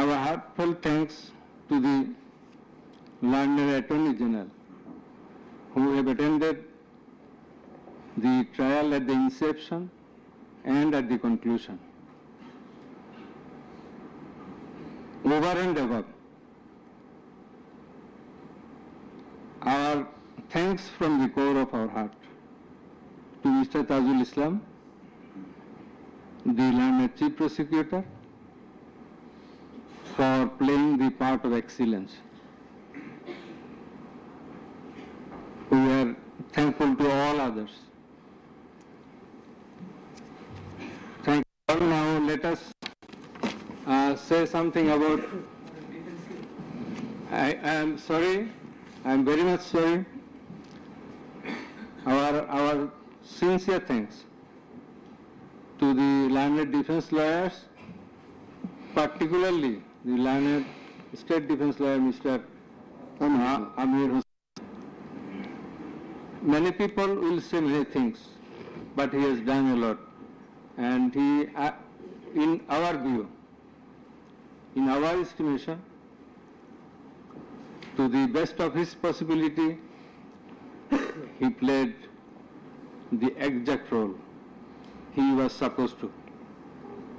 Our heartfelt thanks to the learned Attorney General who have attended the trial at the inception and at the conclusion. Over and above, our thanks from the core of our heart to Mr. Tajul Islam, the learned Chief Prosecutor, for playing the part of excellence. We are thankful to all others. Thank you all. Now let us say something about, I am sorry, I am very much sorry. Our sincere thanks to the learned defense lawyers, particularly the learned State Defense Lawyer Mr. Amir Hussain. Many people will say many things, but he has done a lot. And he, in our view, in our estimation, to the best of his possibility, he played the exact role he was supposed to,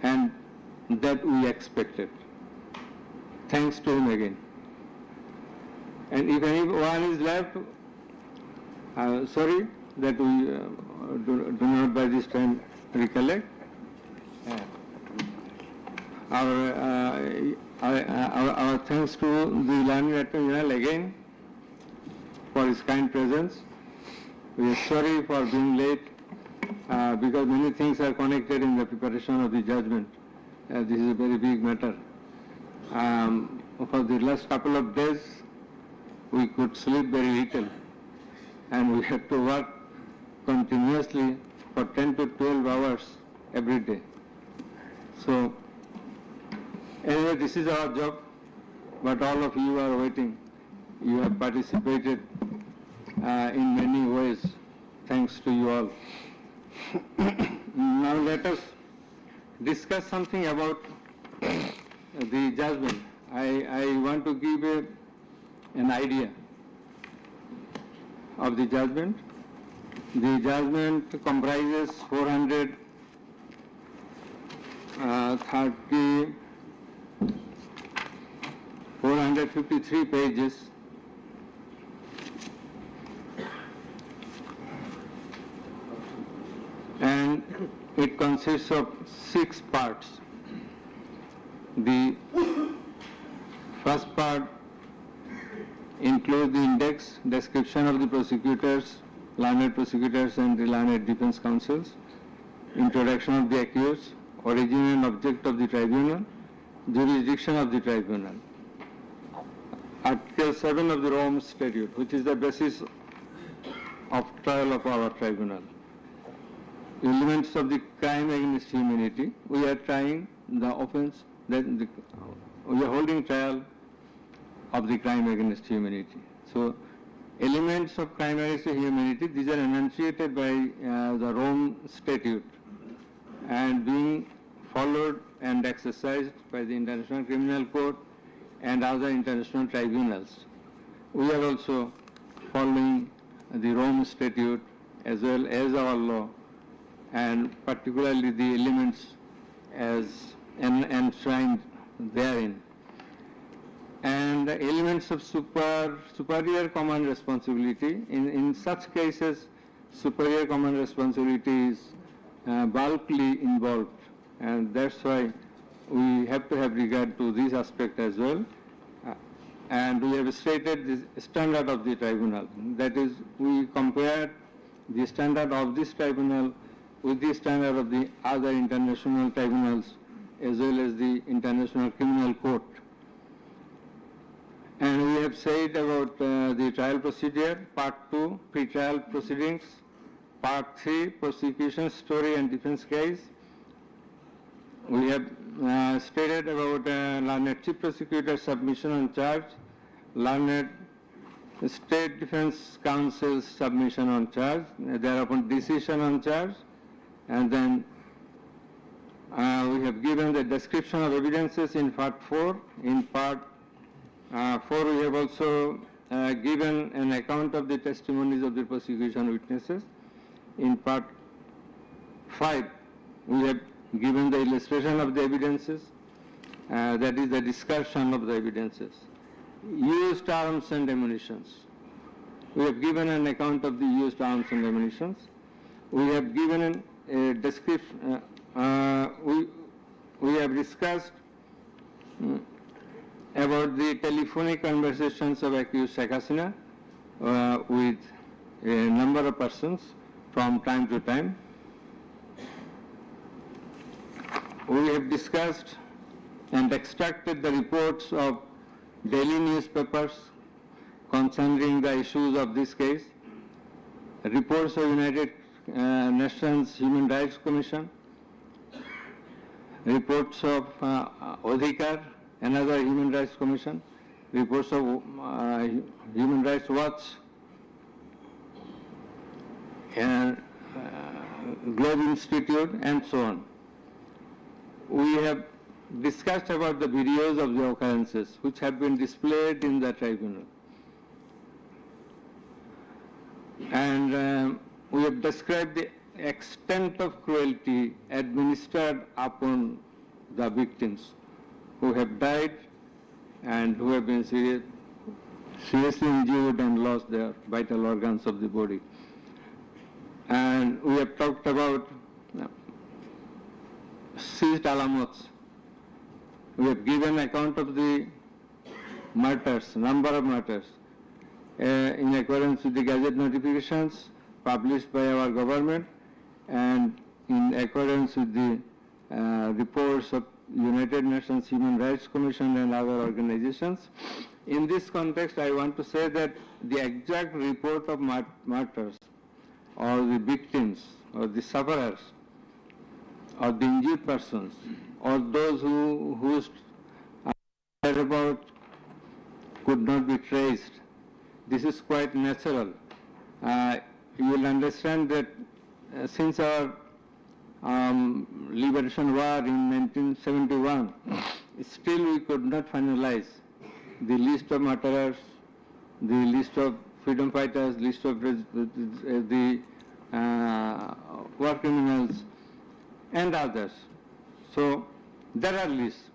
and that we expected. Thanks to him again. And if anyone is left, sorry that we do not by this time recollect. Our thanks to the learned Attorney General again for his kind presence. We are sorry for being late because many things are connected in the preparation of the judgment. This is a very big matter. For the last couple of days, we could sleep very little, and we had to work continuously for 10 to 12 hours every day. So, anyway, this is our job, but all of you are waiting. You have participated in many ways. Thanks to you all. Now let us discuss something about the judgment. I want to give an idea of the judgment. The judgment comprises 453 pages. And it consists of 6 parts. The first part includes the index, description of the prosecutors, learned prosecutors and the learned defense counsels, introduction of the accused, origin and object of the tribunal, jurisdiction of the tribunal. Article 7 of the Rome Statute, which is the basis of trial of our tribunal. Elements of the crime against humanity. We are trying the offense, we are holding trial of the crime against humanity. So, elements of crime against humanity, these are enunciated by the Rome Statute and being followed and exercised by the International Criminal Court and other international tribunals. We are also following the Rome Statute as well as our law, and particularly the elements as enshrined therein. And the elements of superior common responsibility. In such cases, superior common responsibility is bulkily involved, and that's why we have to have regard to this aspect as well. And we have stated the standard of the tribunal. That is, we compare the standard of this tribunal with the standard of the other international tribunals as well as the International Criminal Court. And we have said about the trial procedure, Part 2, pre-trial proceedings, Part 3, prosecution, story and defense case. We have stated about learned Chief Prosecutor submission on charge, learned State Defense Counsel's submission on charge, thereupon decision on charge, and then We have given the description of evidences in part 4. In part 4, we have also given an account of the testimonies of the prosecution witnesses. In part 5, we have given the illustration of the evidences, that is the discussion of the evidences. Used arms and ammunitions. We have given an account of the used arms and ammunitions. We have given a description, we have discussed about the telephonic conversations of accused Sheikh Hasina with a number of persons from time to time. We have discussed and extracted the reports of daily newspapers concerning the issues of this case, reports of United Nations Human Rights Commission, reports of Odhikar, another Human Rights Commission, reports of Human Rights Watch, and Globe Institute, and so on. We have discussed about the videos of the occurrences which have been displayed in the tribunal. And we have described the extent of cruelty administered upon the victims who have died and who have been seriously injured and lost their vital organs of the body. And we have talked about seized alamats. We have given account of the murders, number of murders, in accordance with the Gazette notifications published by our government and in accordance with the reports of United Nations Human Rights Commission and other organizations. In this context, I want to say that the exact report of martyrs or the victims or the sufferers or the injured persons or those whose whereabouts could not be traced, this is quite natural. You will understand that since our liberation war in 1971, still we could not finalize the list of murderers, the list of freedom fighters, list of the war criminals and others. So there are lists,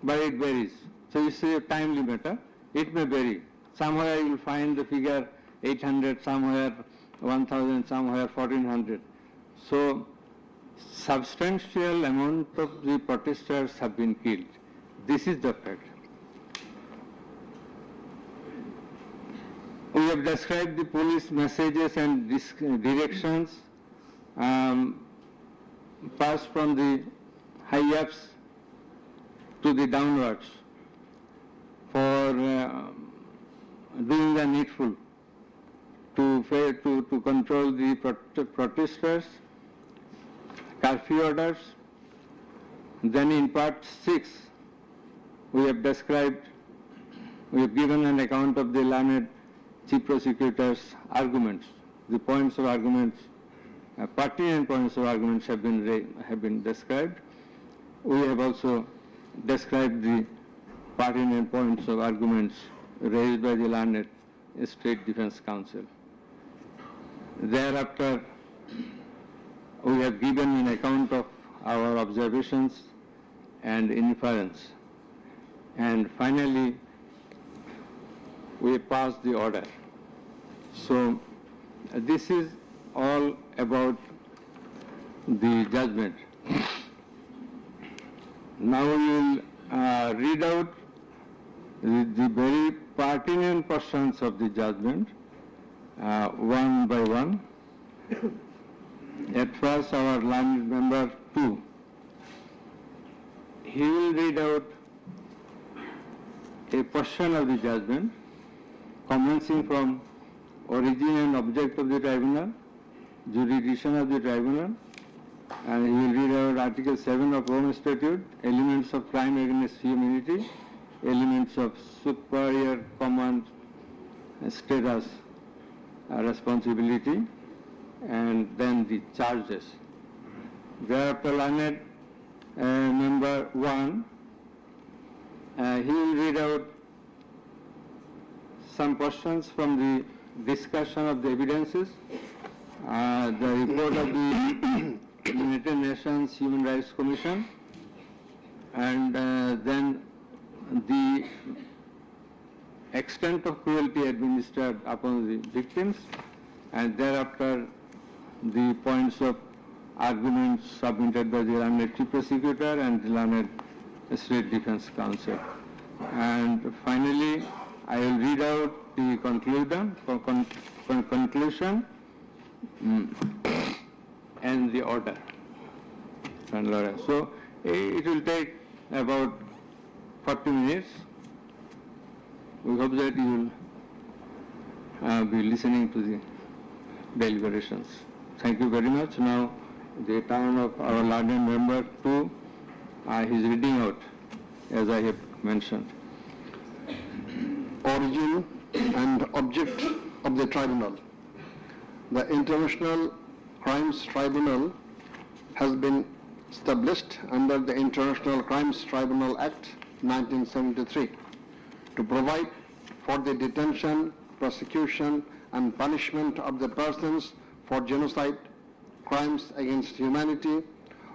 but it varies. So you see a time limiter, it may vary. Somewhere you will find the figure 800, somewhere 1000, somewhere 1400. So substantial amount of the protesters have been killed. This is the fact. We have described the police messages and directions passed from the high-ups to the downwards for doing the needful to control the protesters, curfew orders. Then in part 6, we have described, we have given an account of the learned Chief Prosecutor's arguments, the points of arguments, pertinent points of arguments have been described. We have also described the pertinent points of arguments raised by the learned State Defense Council. Thereafter, we have given an account of our observations and inference. And finally, we passed the order. So this is all about the judgment. Now we will read out the very pertinent portions of the judgment one by one. At first, our learned member 2, he will read out a portion of the judgment commencing from origin and object of the tribunal, jurisdiction of the tribunal, and he will read out Article 7 of Rome Statute, elements of crime against humanity, elements of superior command status, responsibility, and then the charges. Thereafter, learned Member 1, he will read out some questions from the discussion of the evidences, the report of the United Nations Human Rights Commission, and then the extent of cruelty administered upon the victims, and thereafter the points of arguments submitted by the learned chief prosecutor and the learned state defense counsel. And finally, I will read out the conclusion and the order. So it will take about 40 minutes. We hope that you will be listening to the deliberations. Thank you very much. Now, the turn of our learned member 2, he is reading out, as I have mentioned. Origin and object of the tribunal. The International Crimes Tribunal has been established under the International Crimes Tribunal Act 1973 to provide for the detention, prosecution and punishment of the persons for genocide, crimes against humanity,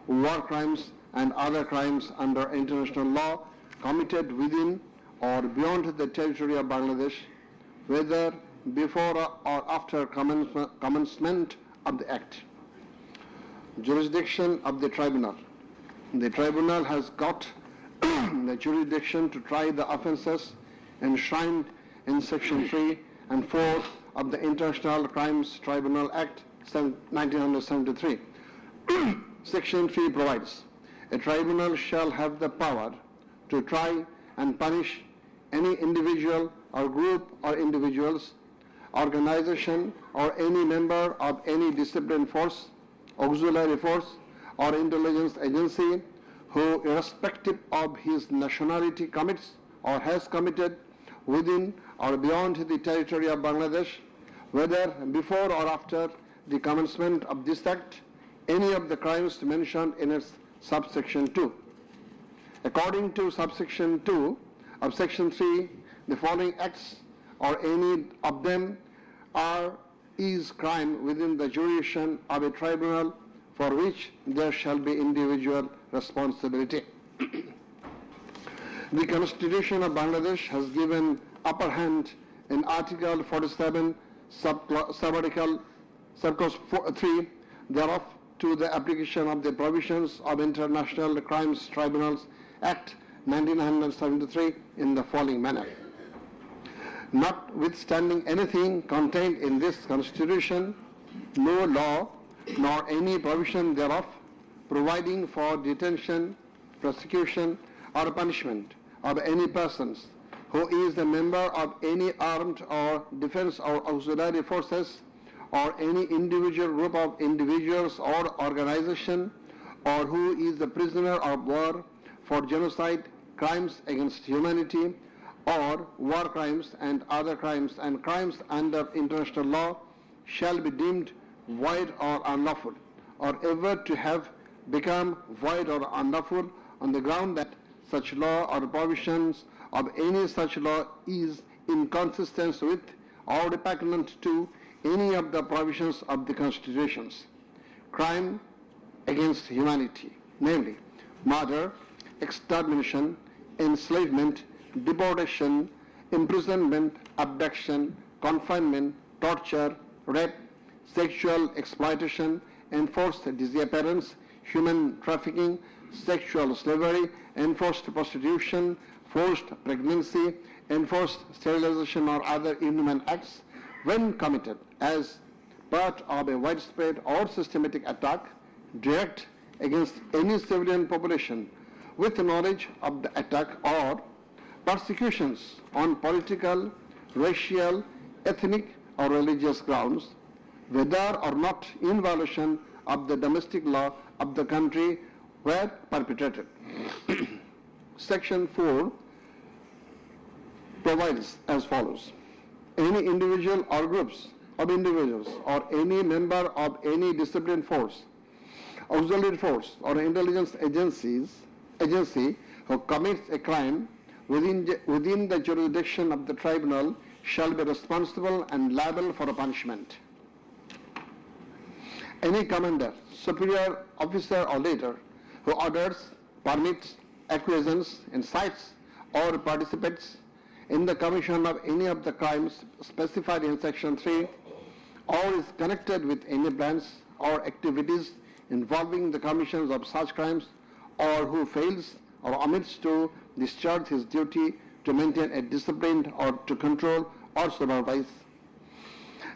war crimes and other crimes under international law committed within or beyond the territory of Bangladesh, whether before or after commencement of the Act. Jurisdiction of the Tribunal. The Tribunal has got the jurisdiction to try the offences enshrined in Section 3 and 4 of the International Crimes Tribunal Act 1973. Section 3 provides, a tribunal shall have the power to try and punish any individual or group or individuals, organization or any member of any disciplined force, auxiliary force or intelligence agency who, irrespective of his nationality, commits or has committed within or beyond the territory of Bangladesh, whether before or after the commencement of this Act, any of the crimes mentioned in its subsection 2. According to subsection 2 of section 3, the following acts or any of them is crime within the jurisdiction of a tribunal for which there shall be individual responsibility. The Constitution of Bangladesh has given upper hand in Article 47, Subarticle 3 thereof to the application of the provisions of International Crimes Tribunals Act 1973 in the following manner. Notwithstanding anything contained in this Constitution, no law nor any provision thereof providing for detention, prosecution or punishment of any persons who is a member of any armed or defense or auxiliary forces or any individual group of individuals or organization, or who is a prisoner of war for genocide, crimes against humanity, or war crimes and other crimes and crimes under international law shall be deemed void or unlawful, or ever to have become void or unlawful on the ground that such law or provisions of any such law is inconsistent with or repugnant to any of the provisions of the constitutions. Crime against humanity, namely murder, extermination, enslavement, deportation, imprisonment, abduction, confinement, torture, rape, sexual exploitation, enforced disappearance, human trafficking, sexual slavery, enforced prostitution, forced pregnancy, enforced sterilization or other inhuman acts when committed as part of a widespread or systematic attack direct against any civilian population with knowledge of the attack, or persecutions on political, racial, ethnic or religious grounds, whether or not in violation of the domestic law of the country were perpetrated. Section 4 provides as follows. Any individual or groups of individuals or any member of any disciplined force, auxiliary force or intelligence agency who commits a crime within the jurisdiction of the tribunal shall be responsible and liable for a punishment. Any commander, superior officer or leader who orders, permits, acquiesces, incites or participates in the commission of any of the crimes specified in section 3 or is connected with any plans or activities involving the commission of such crimes, or who fails or omits to discharge his duty to maintain a discipline or to control or supervise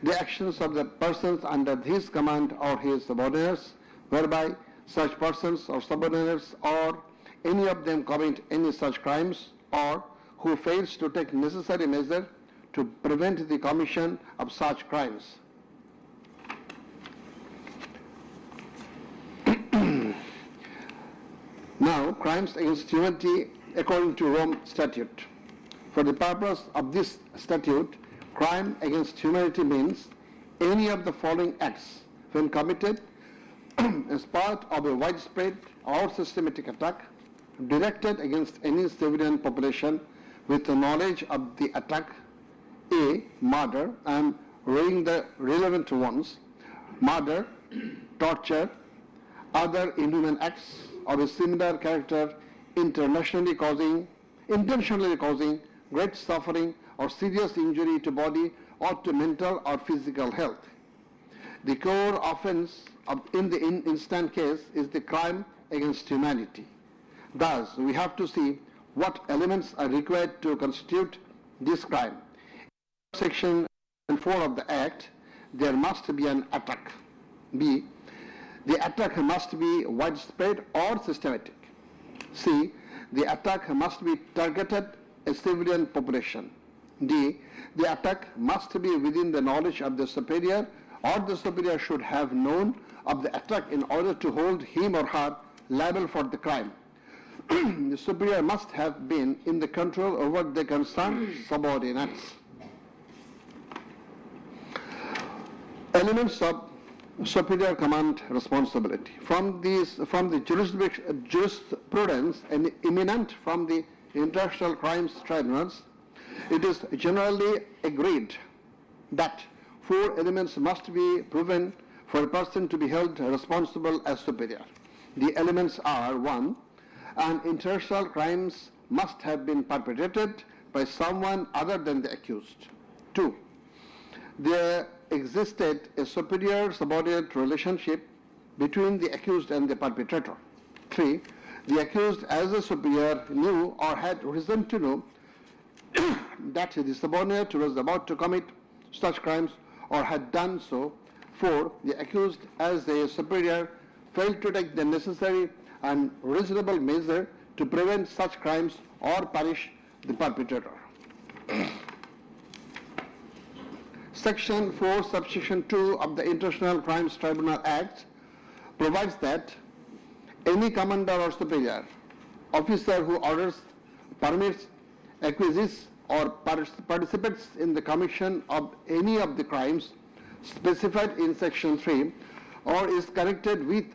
the actions of the persons under his command or his subordinates, whereby such persons or subordinates or any of them commit any such crimes, or who fails to take necessary measure to prevent the commission of such crimes. Now, crimes against humanity according to Rome Statute. For the purpose of this statute, crime against humanity means any of the following acts when committed as part of a widespread or systematic attack directed against any civilian population with the knowledge of the attack: A. Murder, and reading the relevant ones: murder, torture, other inhuman acts of a similar character intentionally causing great suffering or serious injury to body or to mental or physical health. The core offense in the instant case is the crime against humanity. Thus, we have to see what elements are required to constitute this crime. In section 4 of the Act, there must be an attack. B. The attack must be widespread or systematic. C. The attack must be targeted a civilian population. D. The attack must be within the knowledge of the superior, or the superior should have known of the attack in order to hold him or her liable for the crime. The superior must have been in the control over the concerned subordinates. Elements of superior command responsibility. From the jurisprudence and eminent from the international crimes tribunals, it is generally agreed that 4 elements must be proven for a person to be held responsible as superior. The elements are: 1. An international crimes must have been perpetrated by someone other than the accused. 2. There existed a superior-subordinate relationship between the accused and the perpetrator. 3. The accused as a superior knew or had reason to know that the subordinate was about to commit such crimes or had done so. 4. The accused as a superior failed to take the necessary and reasonable measure to prevent such crimes or punish the perpetrator. Section 4, subsection 2 of the International Crimes Tribunal Act provides that any commander or superior officer who orders, permits, acquiesces, or participates in the commission of any of the crimes specified in section 3 or is connected with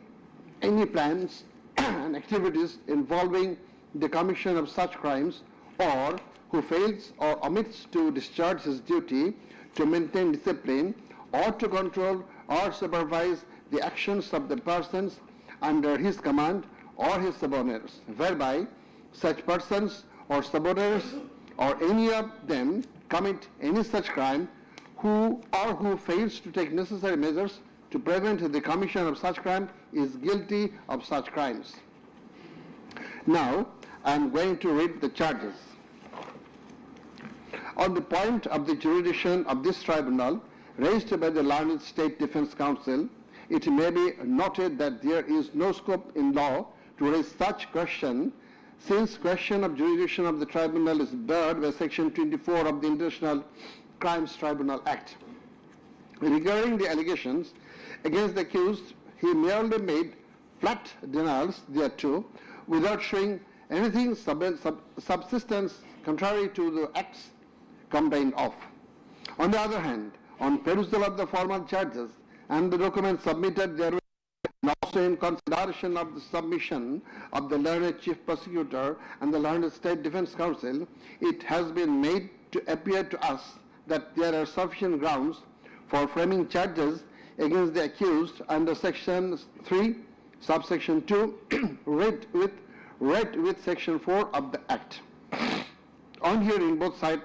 any plans and activities involving the commission of such crimes, or who fails or omits to discharge his duty to maintain discipline or to control or supervise the actions of the persons under his command or his subordinates, whereby such persons or subordinates or any of them commit any such crime, who fails to take necessary measures to prevent the commission of such crime is guilty of such crimes. Now, I am going to read the charges. On the point of the jurisdiction of this tribunal raised by the learned State Defense Council, it may be noted that there is no scope in law to raise such question, since question of jurisdiction of the tribunal is barred by section 24 of the International Crimes Tribunal Act. Regarding the allegations against the accused, he merely made flat denials thereto without showing anything subsistence contrary to the acts complained of. On the other hand, on perusal of the formal charges and the documents submitted therewith, and also Also, in consideration of the submission of the learned Chief Prosecutor and the learned State Defence Counsel, it has been made to appear to us that there are sufficient grounds for framing charges against the accused under Section 3, subsection 2, read with Section 4 of the Act. On hearing both sides,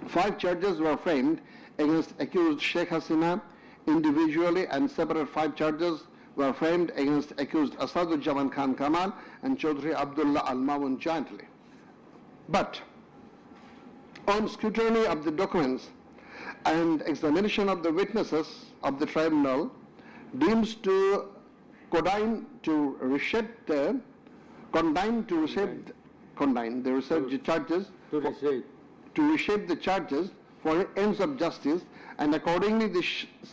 5 charges were framed against accused Sheikh Hasina individually, and separate 5 charges were framed against accused Asaduzzaman Khan Kamal and Chaudhry Abdullah Al-Mamun jointly. But on scrutiny of the documents and examination of the witnesses of the tribunal deems to condign to reshape the charges for ends of justice, and accordingly the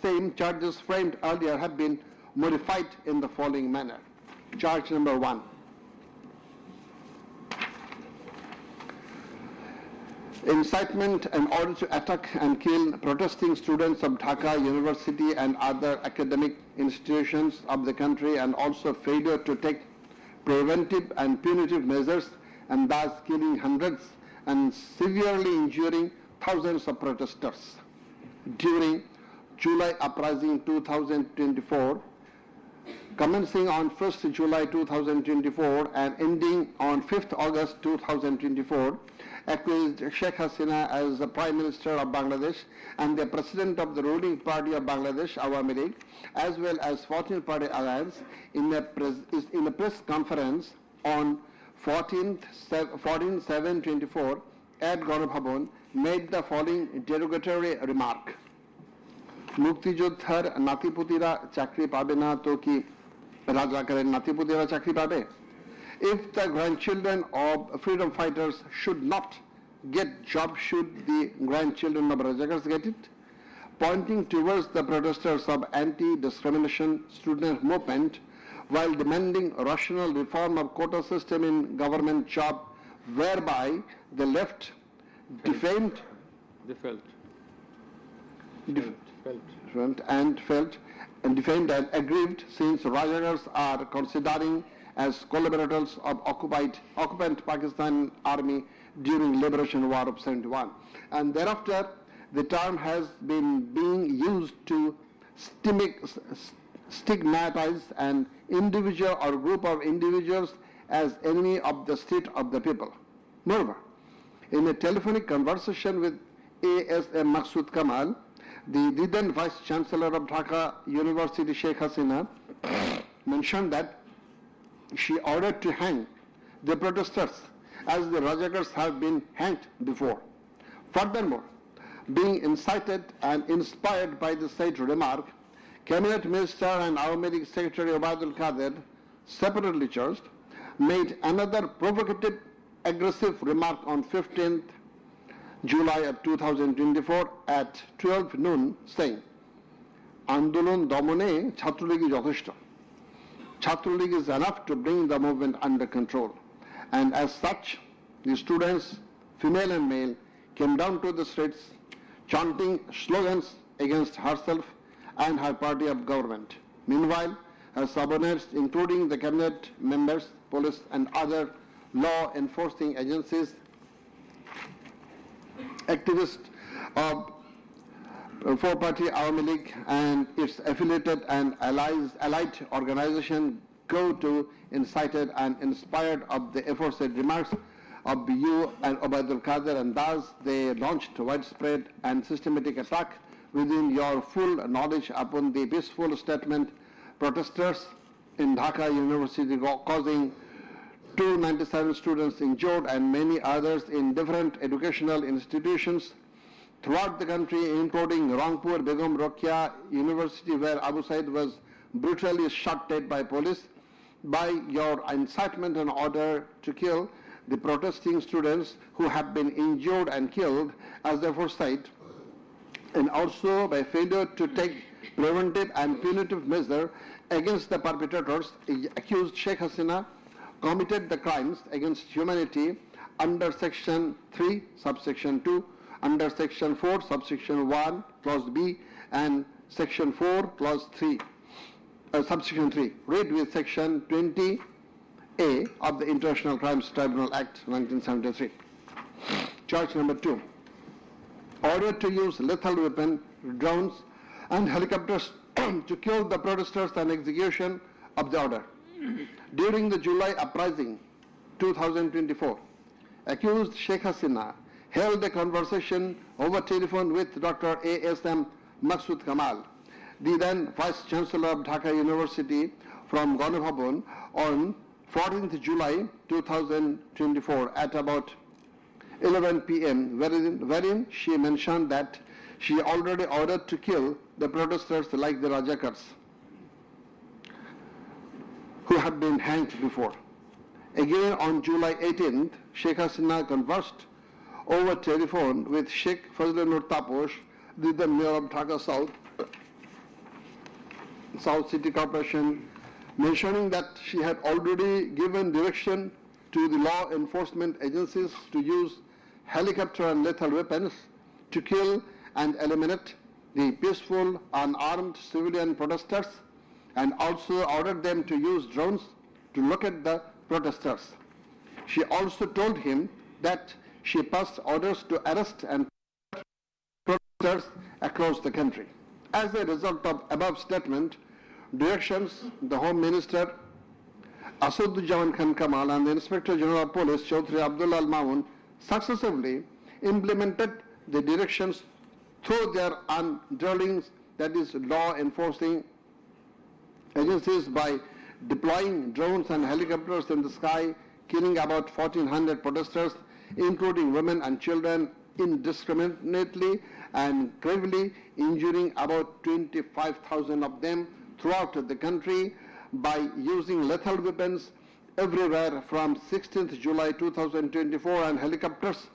same charges framed earlier have been modified in the following manner. Charge number 1. Incitement in order to attack and kill protesting students of Dhaka University and other academic institutions of the country, and also failure to take preventive and punitive measures, and thus killing hundreds and severely injuring thousands of protesters during July Uprising 2024, commencing on 1st July 2024 and ending on 5th August 2024, accused Sheikh Hasina as the Prime Minister of Bangladesh and the President of the ruling party of Bangladesh, Awami League, as well as 14th Party Alliance, in a press conference on 14/7/24 at Ganabhavan, made the following derogatory remark. মুক্তিযোদ্ধার নাতিপুতিরা চাকরি পাবে না তো কি রাজাকারের নাতিপুতিরা চাকরি পাবে? If the grandchildren of freedom fighters should not get jobs, should the grandchildren of Rajakars get it? Pointing towards the protesters of anti-discrimination student movement while demanding rational reform of quota system in government job, whereby the left defamed and aggrieved, since Rajakars are considering as collaborators of occupant Pakistan Army during Liberation War of 71. And thereafter, the term has been being used to stigmatize an individual or group of individuals as enemy of the state of the people. Moreover, in a telephonic conversation with ASM Maksud Kamal, the then Vice Chancellor of Dhaka University, Sheikh Hasina, mentioned that she ordered to hang the protesters as the Rajakars have been hanged before. Furthermore, being incited and inspired by the said remark, Cabinet Minister and Awami League Secretary Obaidul Qadir, separately charged, made another provocative, aggressive remark on 15th July of 2024 at 12 noon, saying, Andolon Domone Chhatroligi Jotheshto. Chhatroligi is enough to bring the movement under control. And as such, the students, female and male, came down to the streets chanting slogans against herself and her party of government. Meanwhile, her subordinates, including the cabinet members, police and other law enforcing agencies, activists of four-party Awami League and its affiliated and allied organization go to incited and inspired of the aforesaid remarks of you and Obaidul Qadir, and thus they launched widespread and systematic attack within your full knowledge upon the peaceful statement protesters in Dhaka University, causing 297 students injured and many others in different educational institutions throughout the country, including Rangpur Begum Rokia University, where Abu Said was brutally shot dead by police. By your incitement and order to kill the protesting students who have been injured and killed as the foresight, and also by failure to take preventive and punitive measure against the perpetrators, accused Sheikh Hasina committed the crimes against humanity under Section 3, subsection 2, under Section 4, subsection 1, clause B, and Section 4, clause 3 subsection 3, read with section 20A of the International Crimes Tribunal Act 1973. Charge number 2, order to use lethal weapon, drones and helicopters to kill the protesters and execution of the order. During the July uprising 2024, accused Sheikh Hasina held a conversation over telephone with Dr. A.S.M. Maqsood Kamal, the then Vice Chancellor of Dhaka University, from Ganabhavan on 14th July 2024 at about 11 p.m., wherein she mentioned that she already ordered to kill the protesters like the Rajakars who had been hanged before. Again on July 18th, Sheikh Hasina conversed over telephone with Sheikh Fazlur Taposh, the Mayor of Dhaka South City Corporation, mentioning that she had already given direction to the law enforcement agencies to use helicopter and lethal weapons to kill and eliminate the peaceful, unarmed civilian protesters, and also ordered them to use drones to locate the protesters. She also told him that she passed orders to arrest and protesters across the country. As a result of above statement, directions, the Home Minister Asaduzzaman Khan Kamal and the Inspector General of Police Chaudhry Abdullah Al Mamun successively implemented the directions through their underlings, that is law enforcing agencies, by deploying drones and helicopters in the sky, killing about 1,400 protesters, including women and children, indiscriminately and gravely injuring about 25,000 of them throughout the country by using lethal weapons everywhere from 16th July 2024 and helicopters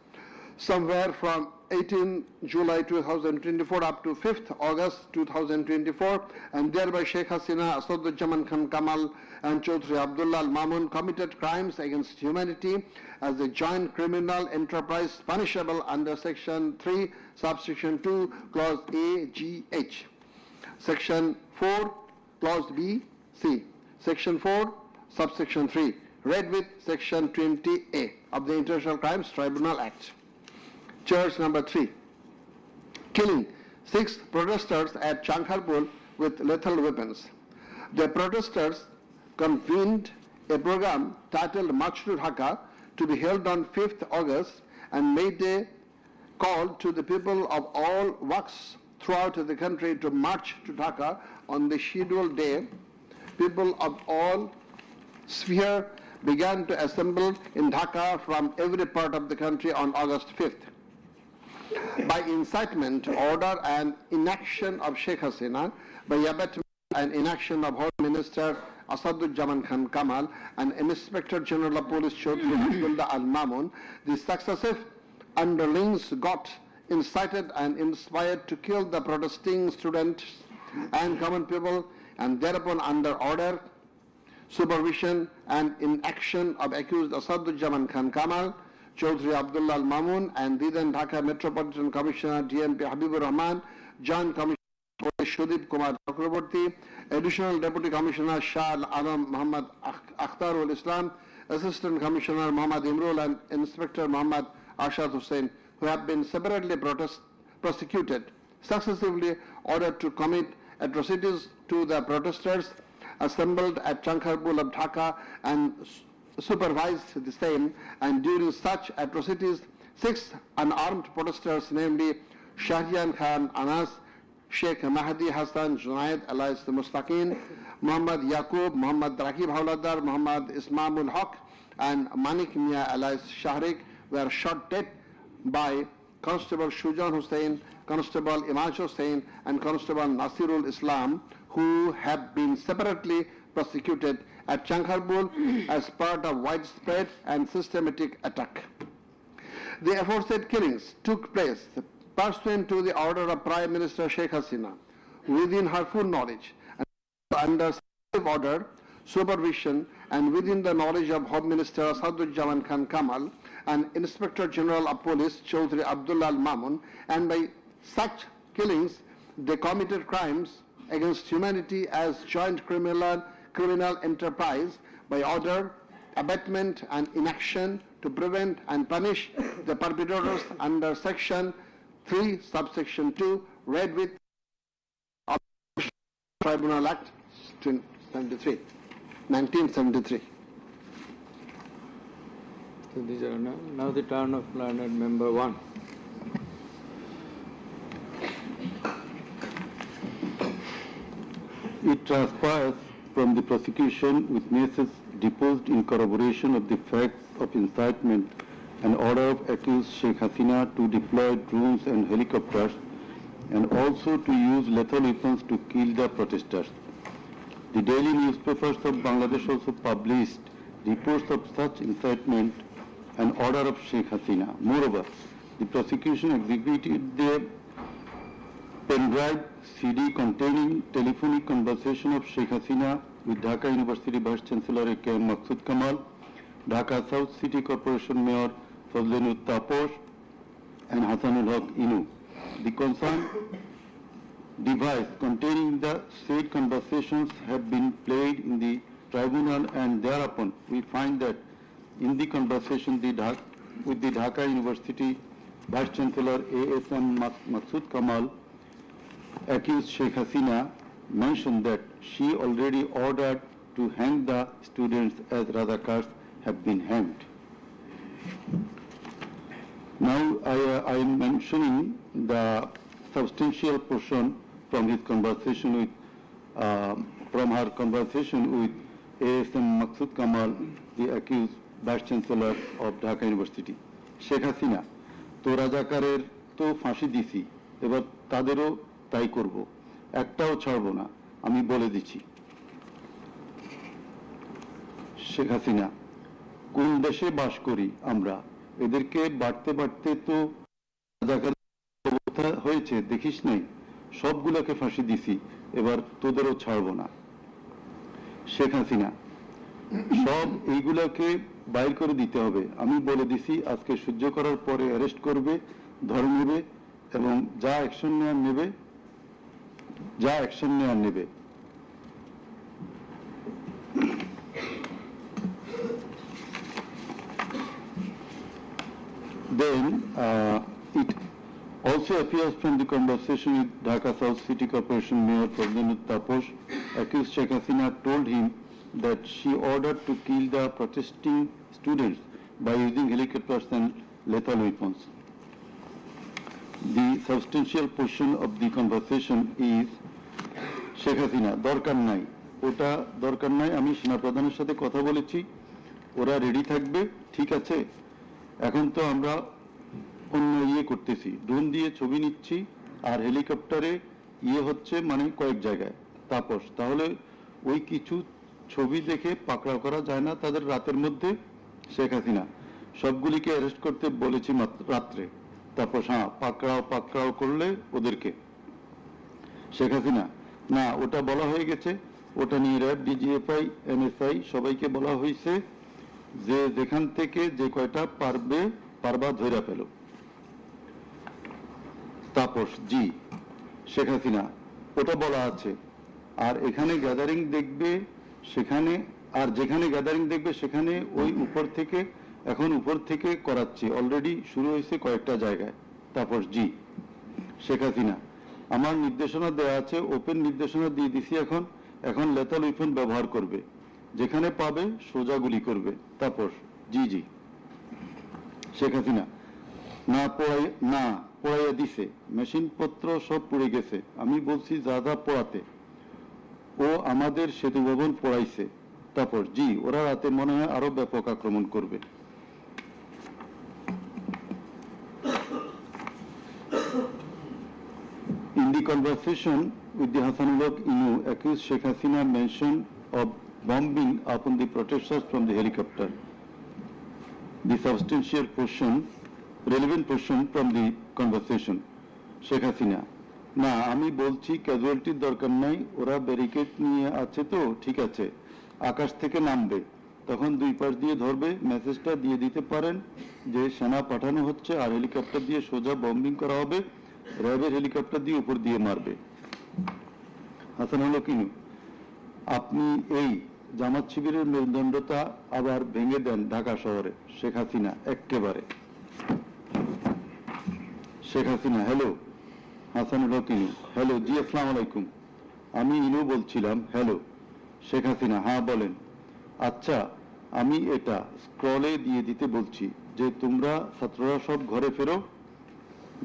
somewhere from 18 July 2024 up to 5th August 2024, and thereby Sheikh Hasina, Asaduzzaman Khan Kamal and Chaudhry Abdullah Al Mamun committed crimes against humanity as a joint criminal enterprise punishable under Section 3, Subsection 2, Clause A, G, H, Section 4, Clause B, C, Section 4, Subsection 3, read with Section 20A of the International Crimes Tribunal Act. Charge number 3, killing 6 protesters at Chankharpur with lethal weapons. The protesters convened a program titled March to Dhaka to be held on 5th August and made a call to the people of all walks throughout the country to march to Dhaka on the scheduled day. People of all spheres began to assemble in Dhaka from every part of the country on August 5th. By incitement, order and inaction of Sheikh Hasina, by abatement and inaction of Home Minister Asaduzzaman Khan Kamal and Inspector General of Police Chaudhry Abdullah Al Mamun, the successive underlings got incited and inspired to kill the protesting students and common people, and thereupon under order, supervision and inaction of accused Asaduzzaman Khan Kamal, Chaudhry Abdullah Al Mamun and the then Dhaka Metropolitan Commissioner DMP Habibur Rahman, Joint Commissioner Police Shudip Kumar Chakraborty, Additional Deputy Commissioner Shah Al Alam Muhammad Akhtarul Islam, Assistant Commissioner Muhammad Imrul and Inspector Muhammad Arshad Hussain, who have been separately prosecuted, successively ordered to commit atrocities to the protesters assembled at Chankharpur of Dhaka and supervised the same, and during such atrocities 6 unarmed protesters, namely Shahriyan Khan Anas, Sheikh Mahdi Hassan Junaid alias the Mustaqin, Muhammad Yaqub, Muhammad Rakib Hawladar, Muhammad Ismail Haq and Manik Mia alias Shahrik were shot dead by Constable Shujan Hussain, Constable Imaj Hussain and Constable Nasirul Islam, who have been separately prosecuted at Chankharpur as part of widespread and systematic attack. The aforesaid killings took place pursuant to the order of Prime Minister Sheikh Hasina, within her full knowledge and under order, supervision and within the knowledge of Home Minister Asaduzzaman Khan Kamal and Inspector General of Police Chaudhry Abdullah Al Mamun, and by such killings they committed crimes against humanity as joint criminal enterprise by order, abatement and inaction to prevent and punish the perpetrators under Section 3, subsection 2, read with Tribunal Act 1973. So these are now the turn of learned member 1. It transpires from the prosecution witnesses deposed in corroboration of the facts of incitement and order of accused Sheikh Hasina to deploy drones and helicopters and also to use lethal weapons to kill the protesters. The daily newspapers of Bangladesh also published reports of such incitement and order of Sheikh Hasina. Moreover, the prosecution executed the pendrive CD containing telephonic conversation of Sheikh Hasina with Dhaka University Vice Chancellor A.K.M. Maksud Kamal, Dhaka South City Corporation Mayor Fazlenur Taposh and Hasanul Haq Inu. The concerned device containing the said conversations have been played in the tribunal, and thereupon we find that in the conversation with the Dhaka University Vice Chancellor A.S.M. Maksud Kamal, accused Sheikh Hasina mentioned that she already ordered to hang the students as Razakars have been hanged. Now I am mentioning the substantial portion from his conversation with, from her conversation with A.S.M. Maksud Kamal, the accused Vice Chancellor of Dhaka University. Sheikh Hasina, তো রাজাকারের তো ফাঁসি দিছি, এবার তাদেরও তাই করব, একটাও ছাড়বো না, আমি বলে দিচ্ছি। শেখ হাসিনা, কোন দেশে বাস করি আমরা, এদেরকে বাড়তে বাড়তে তো রাজাকার অবস্থা হয়েছে দেখিস নাই, সবগুলোকে ফাঁসি দিছি, এবার তোদেরও ছাড়বো না। শেখ হাসিনা, সব এইগুলাকে বাইর করে দিতে হবে, আমি বলে দিছি আজকে সহ্য করার পরে অ্যারেস্ট করবে, ধরে নেবে এবং যা অ্যাকশন নেওয়ার নেবে। Then it also appears from the conversation with Dhaka South City Corporation Mayor Fazlenur Taposh, accused Sheikh Hasina told him that she ordered to kill the protesting students by using helicopters and lethal weapons. The substantial portion of the conversation is Sheikh Hasina, দরকার নাই, ওটা দরকার নাই, আমি সেনাপ্রধানের সাথে কথা বলেছি, ওরা রেডি থাকবে, ঠিক আছে, এখন তো আমরা অন্য করতেছি, ড্রোন দিয়ে ছবি নিচ্ছি আর হেলিকপ্টারে হচ্ছে মানে কয়েক জায়গায়। তাপস, তাহলে ওই কিছু ছবি দেখে পাকড়াও করা যায় না তাদের রাতের মধ্যে? শেখ হাসিনা, সবগুলিকে অ্যারেস্ট করতে বলেছি রাত্রে। তাপস, হ্যাঁ, পাকড়াও করলে ওদেরকে। শেখ হাসিনা, না, ওটা বলা হয়ে গেছে, ওটা নিয়ে র্যাব, ডিজিএফআই, এনএসআই সবাইকে বলা হয়েছে যে যেখান থেকে যে কয়টা পারবা ধইরা পেল। তাপস, জি। শেখ হাসিনা, ওটা বলা আছে, আর এখানে গ্যাদারিং দেখবে সেখানে, আর যেখানে গ্যাদারিং দেখবে সেখানে ওই উপর থেকে করাচ্ছে, অলরেডি শুরু হয়েছে কয়েকটা জায়গায়। তাপস, জি। শেখ হাসিনা, আমার নির্দেশনা দেওয়া আছে, ওপেন নির্দেশনা দিয়ে দিছি, এখন লেথাল ওয়েপন ব্যবহার করবে, যেখানে পাবে সোজা গুলি করবে। তাপস, জি জি। শেখ হাসিনা, না পড়াইয়া দিছে, মেশিন পত্র সব পুড়ে গেছে, আমি বলছি যা পড়াতে, ও আমাদের সেতু ভবন পড়াইছে। তাপস, জি, ওরা রাতে মনে হয় আরো ব্যাপক আক্রমণ করবে। In the conversation with the Hasanul Haq Inu, accused Sheikh Hasina mentioned of bombing upon the protesters from the helicopter. The substantial portion, relevant portion from the conversation. Sheikh Hasina, না, আমি বলছি ক্যাজুয়ালিটির দরকার নাই, ওরা ব্যারিকেড নিয়ে আছে তো ঠিক আছে, আকাশ থেকে নামবে, তখন দুই পাশ দিয়ে ধরবে, মেসেজটা দিয়ে দিতে পারেন যে সেনা পাঠানো হচ্ছে আর হেলিকপ্টার দিয়ে সোজা বম্বিং করা হবে, র্যাবের হেলিকপ্টার দিয়ে উপর দিয়ে মারবে। হাসানুল কিনু, আপনি এই জামাত শিবিরের মেরুদণ্ডতা আবার ভেঙে দেন ঢাকা শহরে। শেখ হাসিনা একেবারে। শেখ হাসিনা, হ্যালো। হাসানুল কিনু, হ্যালো, জি আসসালামু আলাইকুম। আমি ইনু বলছিলাম, হ্যালো। শেখ হাসিনা, হ্যাঁ বলেন। আচ্ছা, আমি এটা স্ক্রলে দিয়ে দিতে বলছি যে তোমরা ছাত্ররা সব ঘরে ফেরো,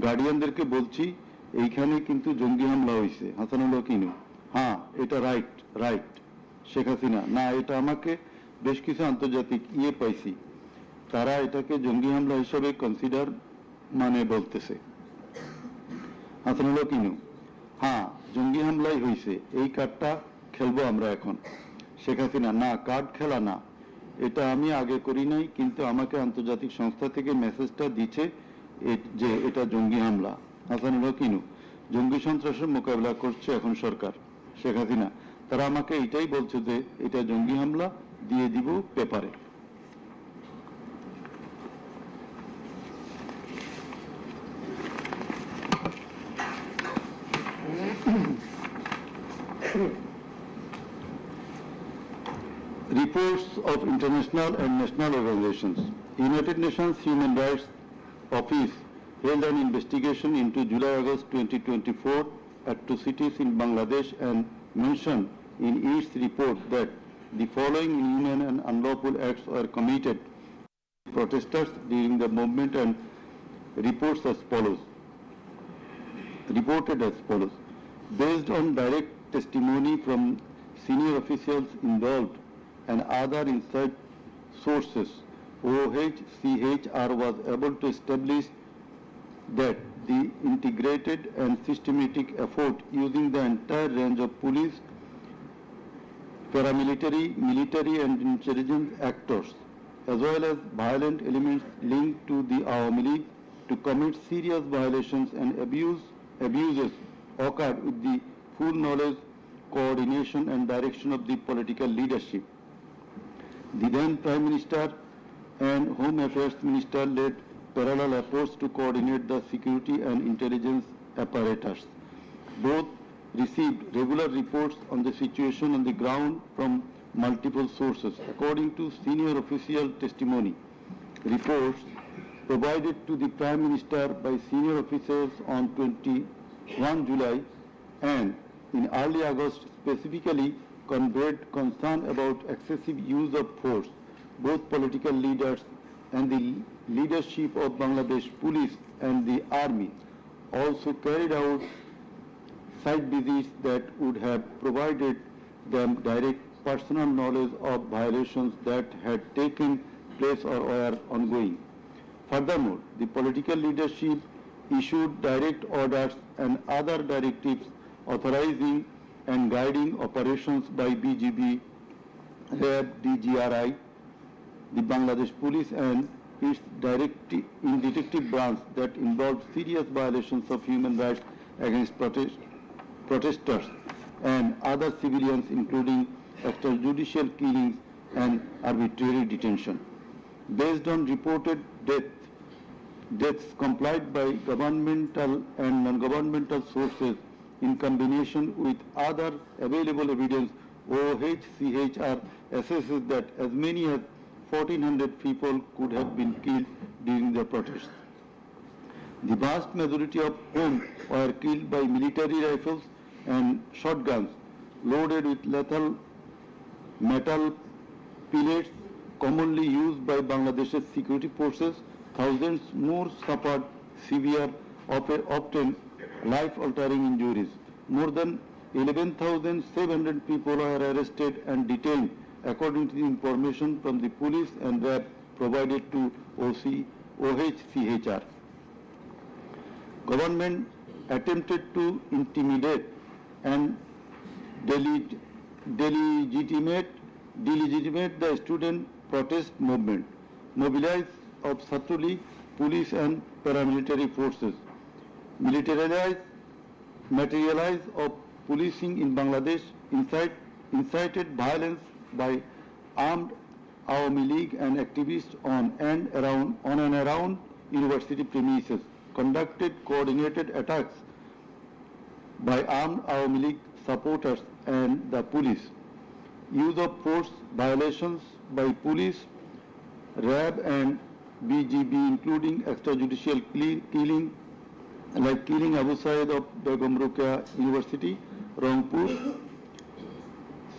গার্ডিয়ানদেরকে বলছি এইখানে কিন্তু জঙ্গি হামলা হয়েছে। হাসানুল কিনু, হ্যাঁ এটা রাইট রাইট। শেখ হাসিনা, না এটা আমাকে বেশ কিছু আন্তর্জাতিক পাইছি, তারা এটাকে জঙ্গি হামলা হিসেবে কনসিডার বলতেছে। হাসানুল কিনু, হ্যাঁ জঙ্গি হামলাই হয়েছে, এই কার্ডটা খেলবো আমরা এখন। শেখ হাসিনা, না কার্ড খেলা না, এটা আমি আগে করি নাই, কিন্তু আমাকে আন্তর্জাতিক সংস্থা থেকে মেসেজটা দিচ্ছে যে এটা জঙ্গি হামলা। হাসানুল কিনু, জঙ্গি সন্ত্রাসের মোকাবিলা করছে এখন সরকার। শেখ হাসিনা, তারা আমাকে এটাই বলছে যে এটা জঙ্গি হামলা, দিয়ে দিব পেপারে। Reports of international and national organizations. United Nations Human Rights Office held an investigation into July-August 2024 atrocities in Bangladesh and mentioned in its report that the following inhuman and unlawful acts were committed by protesters during the movement and reported as follows. Based on direct testimony from senior officials involved and other inside sources, OHCHR was able to establish that the integrated and systematic effort using the entire range of police, paramilitary, military and intelligence actors, as well as violent elements linked to the Awami League to commit serious violations and abuses occurred with the full knowledge, coordination and direction of the political leadership. The then Prime Minister and Home Affairs Minister led parallel efforts to coordinate the security and intelligence apparatus. Both received regular reports on the situation on the ground from multiple sources. According to senior official testimony, reports provided to the Prime Minister by senior officers on 21 July and in early August specifically conveyed concern about excessive use of force. Both political leaders and the leadership of Bangladesh Police and the Army also carried out site visits that would have provided them direct personal knowledge of violations that had taken place or were ongoing. Furthermore, the political leadership issued direct orders and other directives authorizing and guiding operations by BGB, RAB, DGRI, the Bangladesh Police and its detective branch that involved serious violations of human rights against protesters and other civilians, including extrajudicial killings and arbitrary detention. Based on reported deaths complied by governmental and non-governmental sources in combination with other available evidence, OHCHR assesses that as many as 1,400 people could have been killed during the protests. The vast majority of whom were killed by military rifles and shotguns loaded with lethal metal pellets commonly used by Bangladesh's security forces. Thousands more suffered severe, often life-altering injuries. More than 11,700 people were arrested and detained, according to the information from the police and RAB provided to OHCHR. Government attempted to intimidate and delegitimate the student protest movement, mobilize of Chhatra League, police and paramilitary forces, materialize of policing in Bangladesh, incited violence by armed Awami League and activists on and around university premises, conducted coordinated attacks by armed Awami League supporters and the police. Use of force violations by police, RAB and BGB, including extrajudicial killing, like killing Abu Said of Begum Ruqayya University, Rangpur,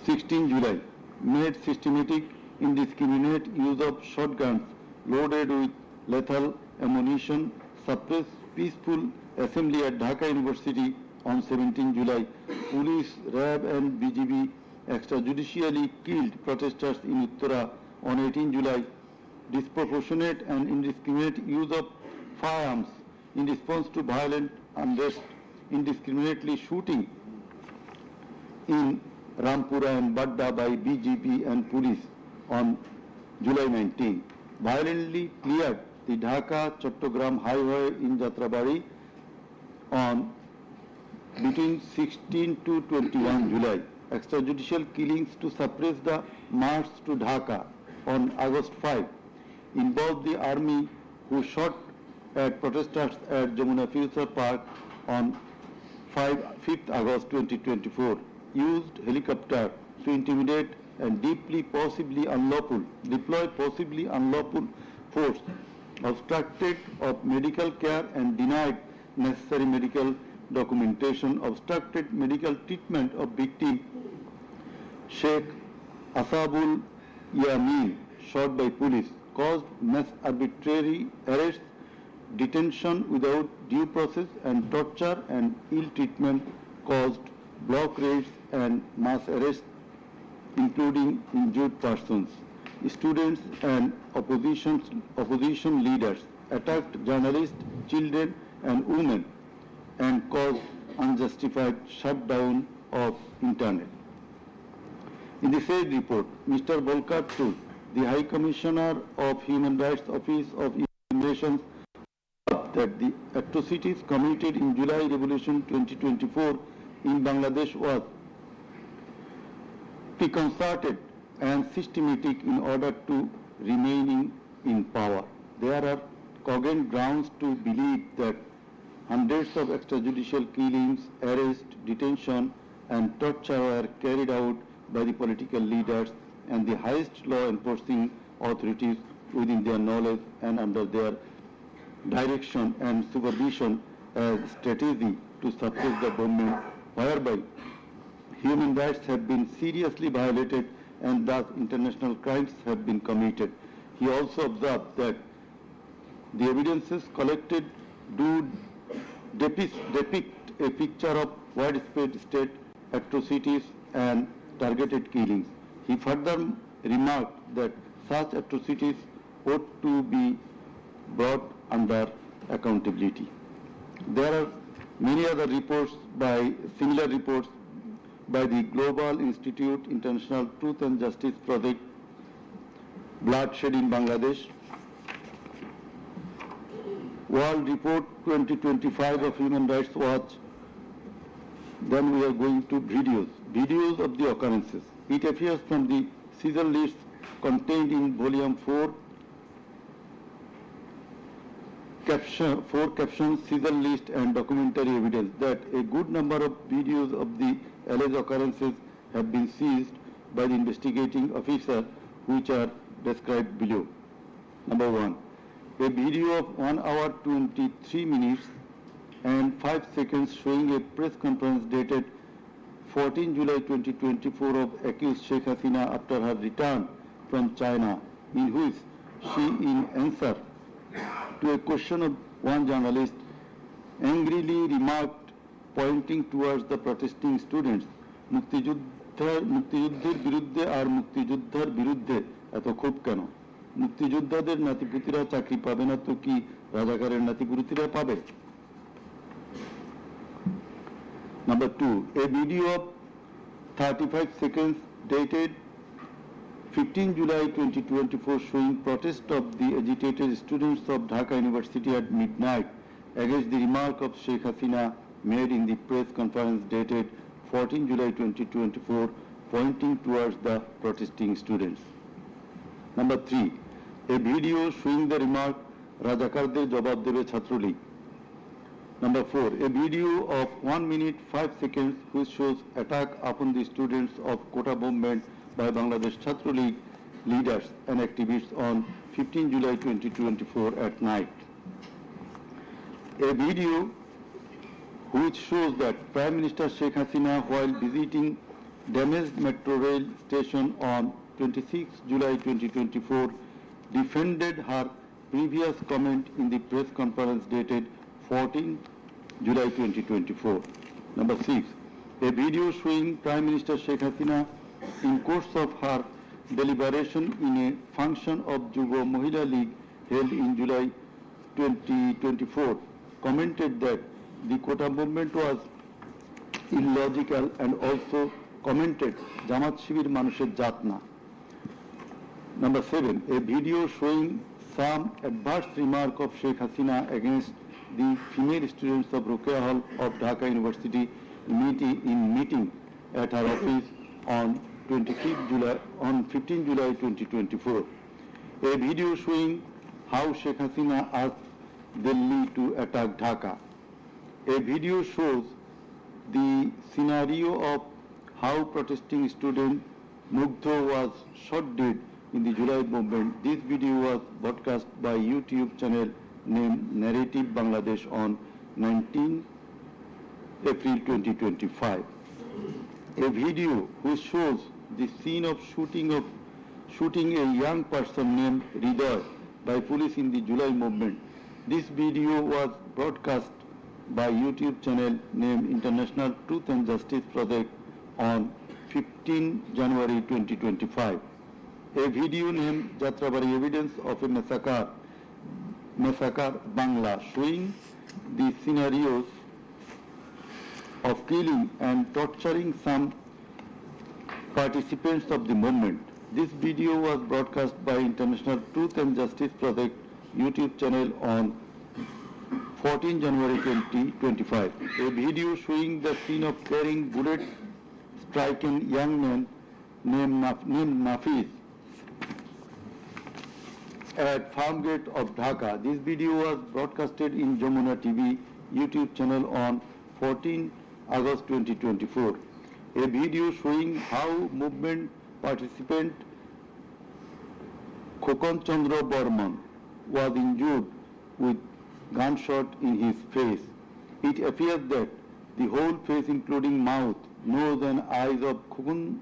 16 July, made systematic indiscriminate use of shotguns loaded with lethal ammunition, suppressed peaceful assembly at Dhaka University on 17 July. Police, RAB and BGB extrajudicially killed protesters in Uttara on 18 July. Disproportionate and indiscriminate use of firearms in response to violent unrest, indiscriminately shooting in Rampura and Badda by BGP and police on July 19. Violently cleared the Dhaka-Chattogram highway in Jatrabari on between 16 to 21 July. Extrajudicial killings to suppress the march to Dhaka on August 5 involved the army, who shot at protesters at Jamuna Future Park on 5th August 2024, used helicopter to intimidate and deploy possibly unlawful force, obstructed of medical care and denied necessary medical documentation, obstructed medical treatment of victim Sheikh Asabul Yamin, shot by police, caused mass arbitrary arrests, detention without due process and torture and ill treatment, caused block raids and mass arrests, including injured persons. Students and opposition leaders attacked journalists, children and women, and caused unjustified shutdown of internet. In the said report, Mr. Volker Turk, the High Commissioner of Human Rights Office of United Nations, that the atrocities committed in July Revolution 2024 in Bangladesh was preconcerted and systematic in order to remaining in power. There are cogent grounds to believe that hundreds of extrajudicial killings, arrests, detention and torture were carried out by the political leaders and the highest law enforcing authorities within their knowledge and under their direction and supervision as strategy to suppress the government, whereby human rights have been seriously violated and thus international crimes have been committed. He also observed that the evidences collected do depict a picture of widespread state atrocities and targeted killings. He further remarked that such atrocities ought to be brought under accountability. There are many other similar reports by the Global Institute International Truth and Justice Project, Bloodshed in Bangladesh, World Report 2025 of Human Rights Watch. Then we are going to videos of the occurrences. It appears from the Caesar list contained in Volume 4, captions, Caesar list and documentary evidence that a good number of videos of the alleged occurrences have been seized by the investigating officer, which are described below. Number 1, a video of 1 hour 23 minutes and 5 seconds showing a press conference dated 14 July 2024 of accused Sheikh Hasina after her return from China, in which she, in answer to a question of one journalist, angrily remarked, pointing towards the protesting students, মুক্তিযুদ্ধের বিরুদ্ধে আর মুক্তিযোদ্ধার বিরুদ্ধে এত ক্ষোভ কেন? মুক্তিযোদ্ধাদের নাতিপুতিরা চাকরি পাবে না তো কি রাজাকারের নাতিপুতিরা পাবে? Number 2, a video of 35 seconds dated 15 July 2024 showing protest of the agitated students of Dhaka University at midnight against the remark of Sheikh Hasina made in the press conference dated 14 July 2024 pointing towards the protesting students. Number 3, a video showing the remark Rajakarder jawab debe Chhatrolig, Number 4, a video of 1 minute 5 seconds which shows attack upon the students of Kota movement by Bangladesh Chhatra League leaders and activists on 15 July 2024 at night. A video which shows that Prime Minister Sheikh Hasina, while visiting damaged metro rail station on 26 July 2024, defended her previous comment in the press conference dated 14 July 2024. Number 6, a video showing Prime Minister Sheikh Hasina in course of her deliberation in a function of Jugo Mahila League held in July 2024 commented that the Kota movement was illogical and also commented Jamaat Shibir Manusher Jatna. Number 7, a video showing some adverse remark of Sheikh Hasina against the female students of Ruqayya Hall of Dhaka University meeting at her office on 15 July 2024. A video showing how Sheikh Hasina asked Delhi to attack Dhaka. A video shows the scenario of how protesting student Mugdho was shot dead in the July movement. This video was broadcast by YouTube channel named Narrative Bangladesh on 19 April 2025. A video which shows the scene of shooting a young person named Ridoy by police in the July movement. This video was broadcast by YouTube channel named International Truth and Justice Project on 15 January 2025. A video named Jatrabari Evidence of a Massacre Bangla showing the scenarios of killing and torturing some participants of the movement. This video was broadcast by International Truth and Justice Project YouTube channel on 14 January 2025. A video showing the scene of carrying bullets striking young man named Nafiz at farm gate of Dhaka. This video was broadcasted in Jamuna TV YouTube channel on 14 August 2024. A video showing how movement participant Khokon Chandra Burman was injured with gunshot in his face. It appears that the whole face including mouth, nose and eyes of Khokon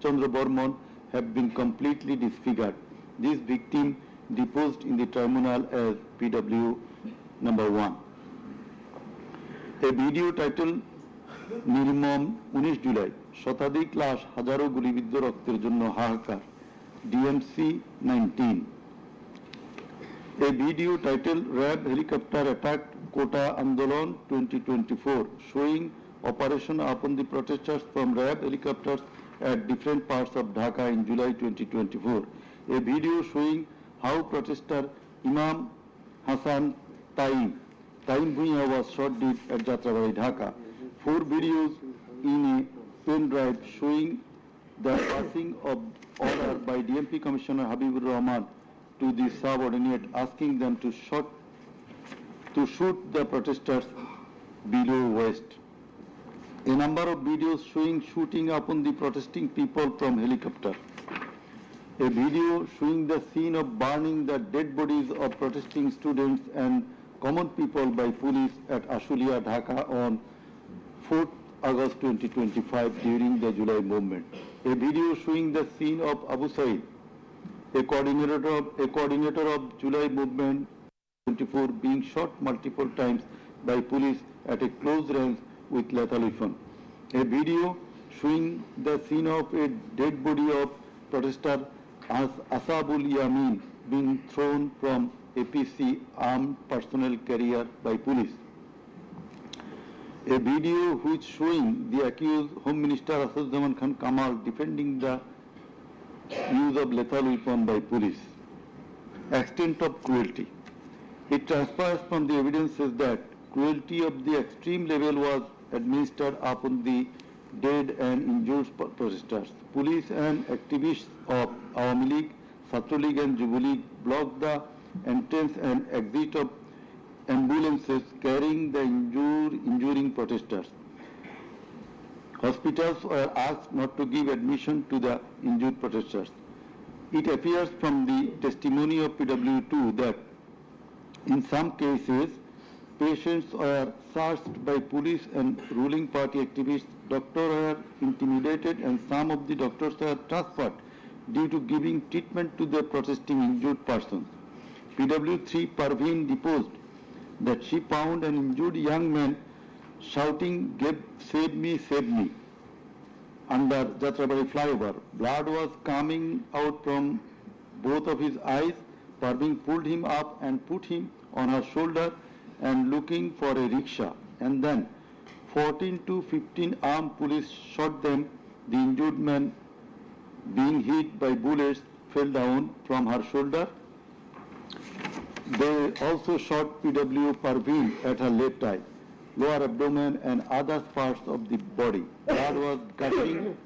Chandra Burman have been completely disfigured. This victim deposed in the tribunal as PW number 1. A video titled Nirmam 19 July শতাধিক লাশ হাজারো গুলিবিদ্ধ রক্তের জন্য হাহাকার DMC 19. A video titled RAB helicopter attacked Kota Andolon 2024 showing operation upon the protesters from RAB helicopters at different parts of Dhaka in July 2024. A video showing how protester Imam Hassan Taim Bhuiya was shot dead at Jatrabari, Dhaka. 4 videos in a pen drive showing the passing of order by DMP Commissioner Habibur Rahman to the subordinate asking them to shoot the protesters below waist. A number of videos showing shooting upon the protesting people from helicopter. A video showing the scene of burning the dead bodies of protesting students and common people by police at Ashulia, Dhaka on 4th August 2025 during the July movement. A video showing the scene of Abu Said, a coordinator of July movement 24 being shot multiple times by police at a close range with lethal weapon. A video showing the scene of a dead body of protester Asabul Yamin being thrown from APC armed personnel carrier by police. A video which showing the accused Home Minister Asaduzzaman Khan Kamal defending the use of lethal weapon by police. Extent of cruelty. It transpires from the evidences that cruelty of the extreme level was administered upon the dead and injured protesters. Police and activists of Awami League, Chhatra League and Jubo League blocked the entrance and exit of ambulances carrying the injuring protesters. Hospitals were asked not to give admission to the injured protesters. It appears from the testimony of PW2 that in some cases, patients were searched by police and ruling party activists. Doctors were intimidated and some of the doctors were transferred due to giving treatment to the protesting injured persons. PW3 Parveen deposed that she found an injured young man shouting, save me, under Jatrabari flyover. Blood was coming out from both of his eyes. Parveen pulled him up and put him on her shoulder and looking for a rickshaw. And then 14 to 15 armed police shot them. The injured man, being hit by bullets, fell down from her shoulder. They also shot PW Parveen at her left eye, lower abdomen and other parts of the body. Blood was gushing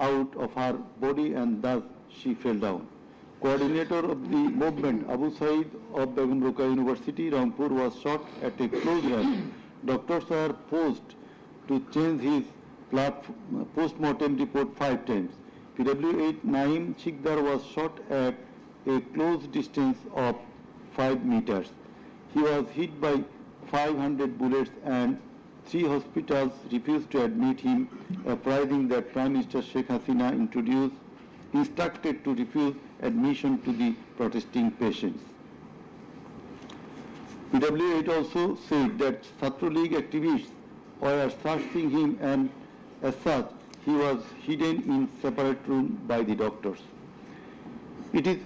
out of her body and thus she fell down. Coordinator of the movement, Abu Said of Begum Ruqayya University, Rangpur, was shot at a close range. Doctors were forced to change his post-mortem report 5 times. PW8 Naeem Chikdar was shot at a close distance of 5 meters. He was hit by 500 bullets and 3 hospitals refused to admit him, apprising that Prime Minister Sheikh Hasina instructed to refuse admission to the protesting patients. PW8 also said that Chhatra League activists were searching him and as such he was hidden in separate room by the doctors. It is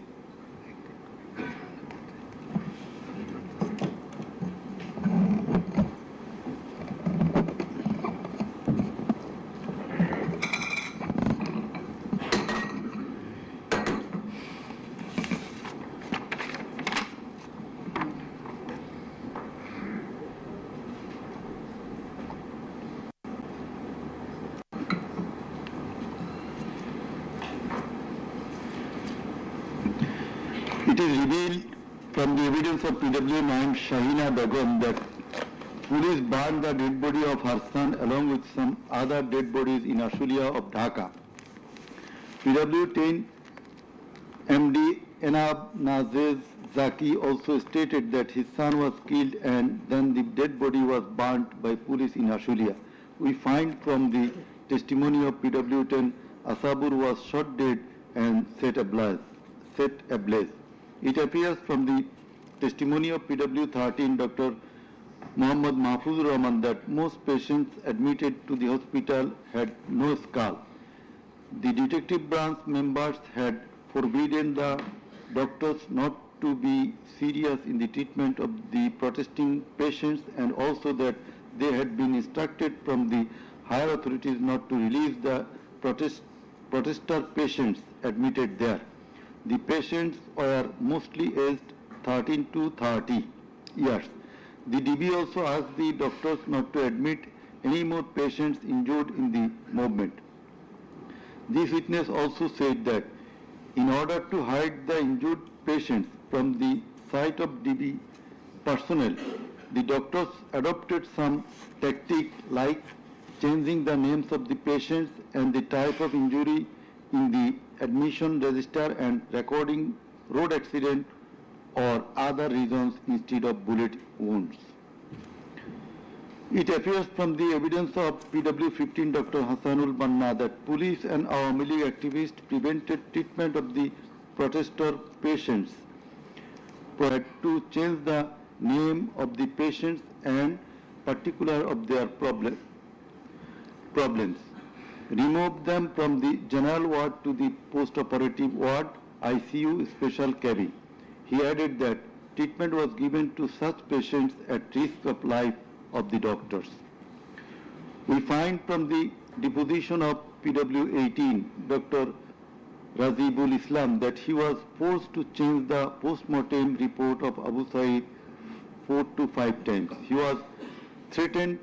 revealed from the evidence of PW9 Shahina Begum that police burned the dead body of her son along with some other dead bodies in Ashulia of Dhaka. PW10 MD Enab Nazez Zaki also stated that his son was killed and then the dead body was burnt by police in Ashulia. We find from the testimony of PW10 Asabur was shot dead and set ablaze. It appears from the testimony of PW13 Dr. Muhammad Mahfuzur Rahman that most patients admitted to the hospital had no skull. The detective branch members had forbidden the doctors not to be serious in the treatment of the protesting patients and also that they had been instructed from the higher authorities not to release the protester patients admitted there. The patients were mostly aged 13 to 30 years. The DB also asked the doctors not to admit any more patients injured in the movement. This witness also said that in order to hide the injured patients from the sight of DB personnel, the doctors adopted some tactic like changing the names of the patients and the type of injury in the admission register and recording road accident or other reasons instead of bullet wounds. It appears from the evidence of PW15 Dr. Hassanul Banna that police and Awami League activists prevented treatment of the protester patients, had to change the name of the patients and particular of their problems, remove them from the general ward to the post-operative ward, ICU special cabin. He added that treatment was given to such patients at risk of life of the doctors. We find from the deposition of PW18, Dr. Razibul Islam, that he was forced to change the post-mortem report of Abu Said 4 to 5 times. He was threatened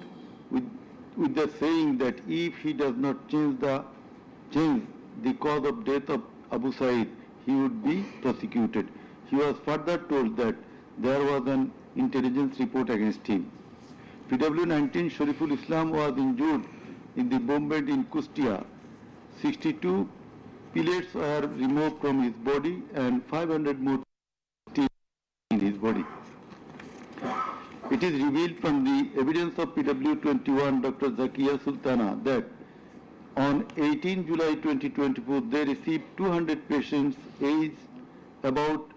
with the saying that if he does not change the cause of death of Abu Said, he would be prosecuted. He was further told that there was an intelligence report against him. PW19 Shariful Islam was injured in the bomb in Kustia. 62 pellets were removed from his body and 500 more still in his body. It is revealed from the evidence of PW21 Dr. Zakia Sultana that on 18 July 2024 they received 200 patients aged about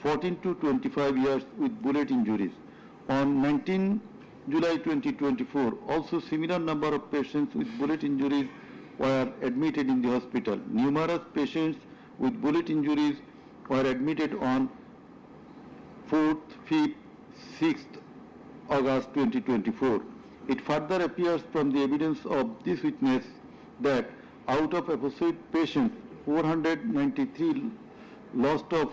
14 to 25 years with bullet injuries. On 19 July 2024 also similar number of patients with bullet injuries were admitted in the hospital. Numerous patients with bullet injuries were admitted on 4th, 5th, 6th August 2024. It further appears from the evidence of this witness that out of episode patients, 493 lost one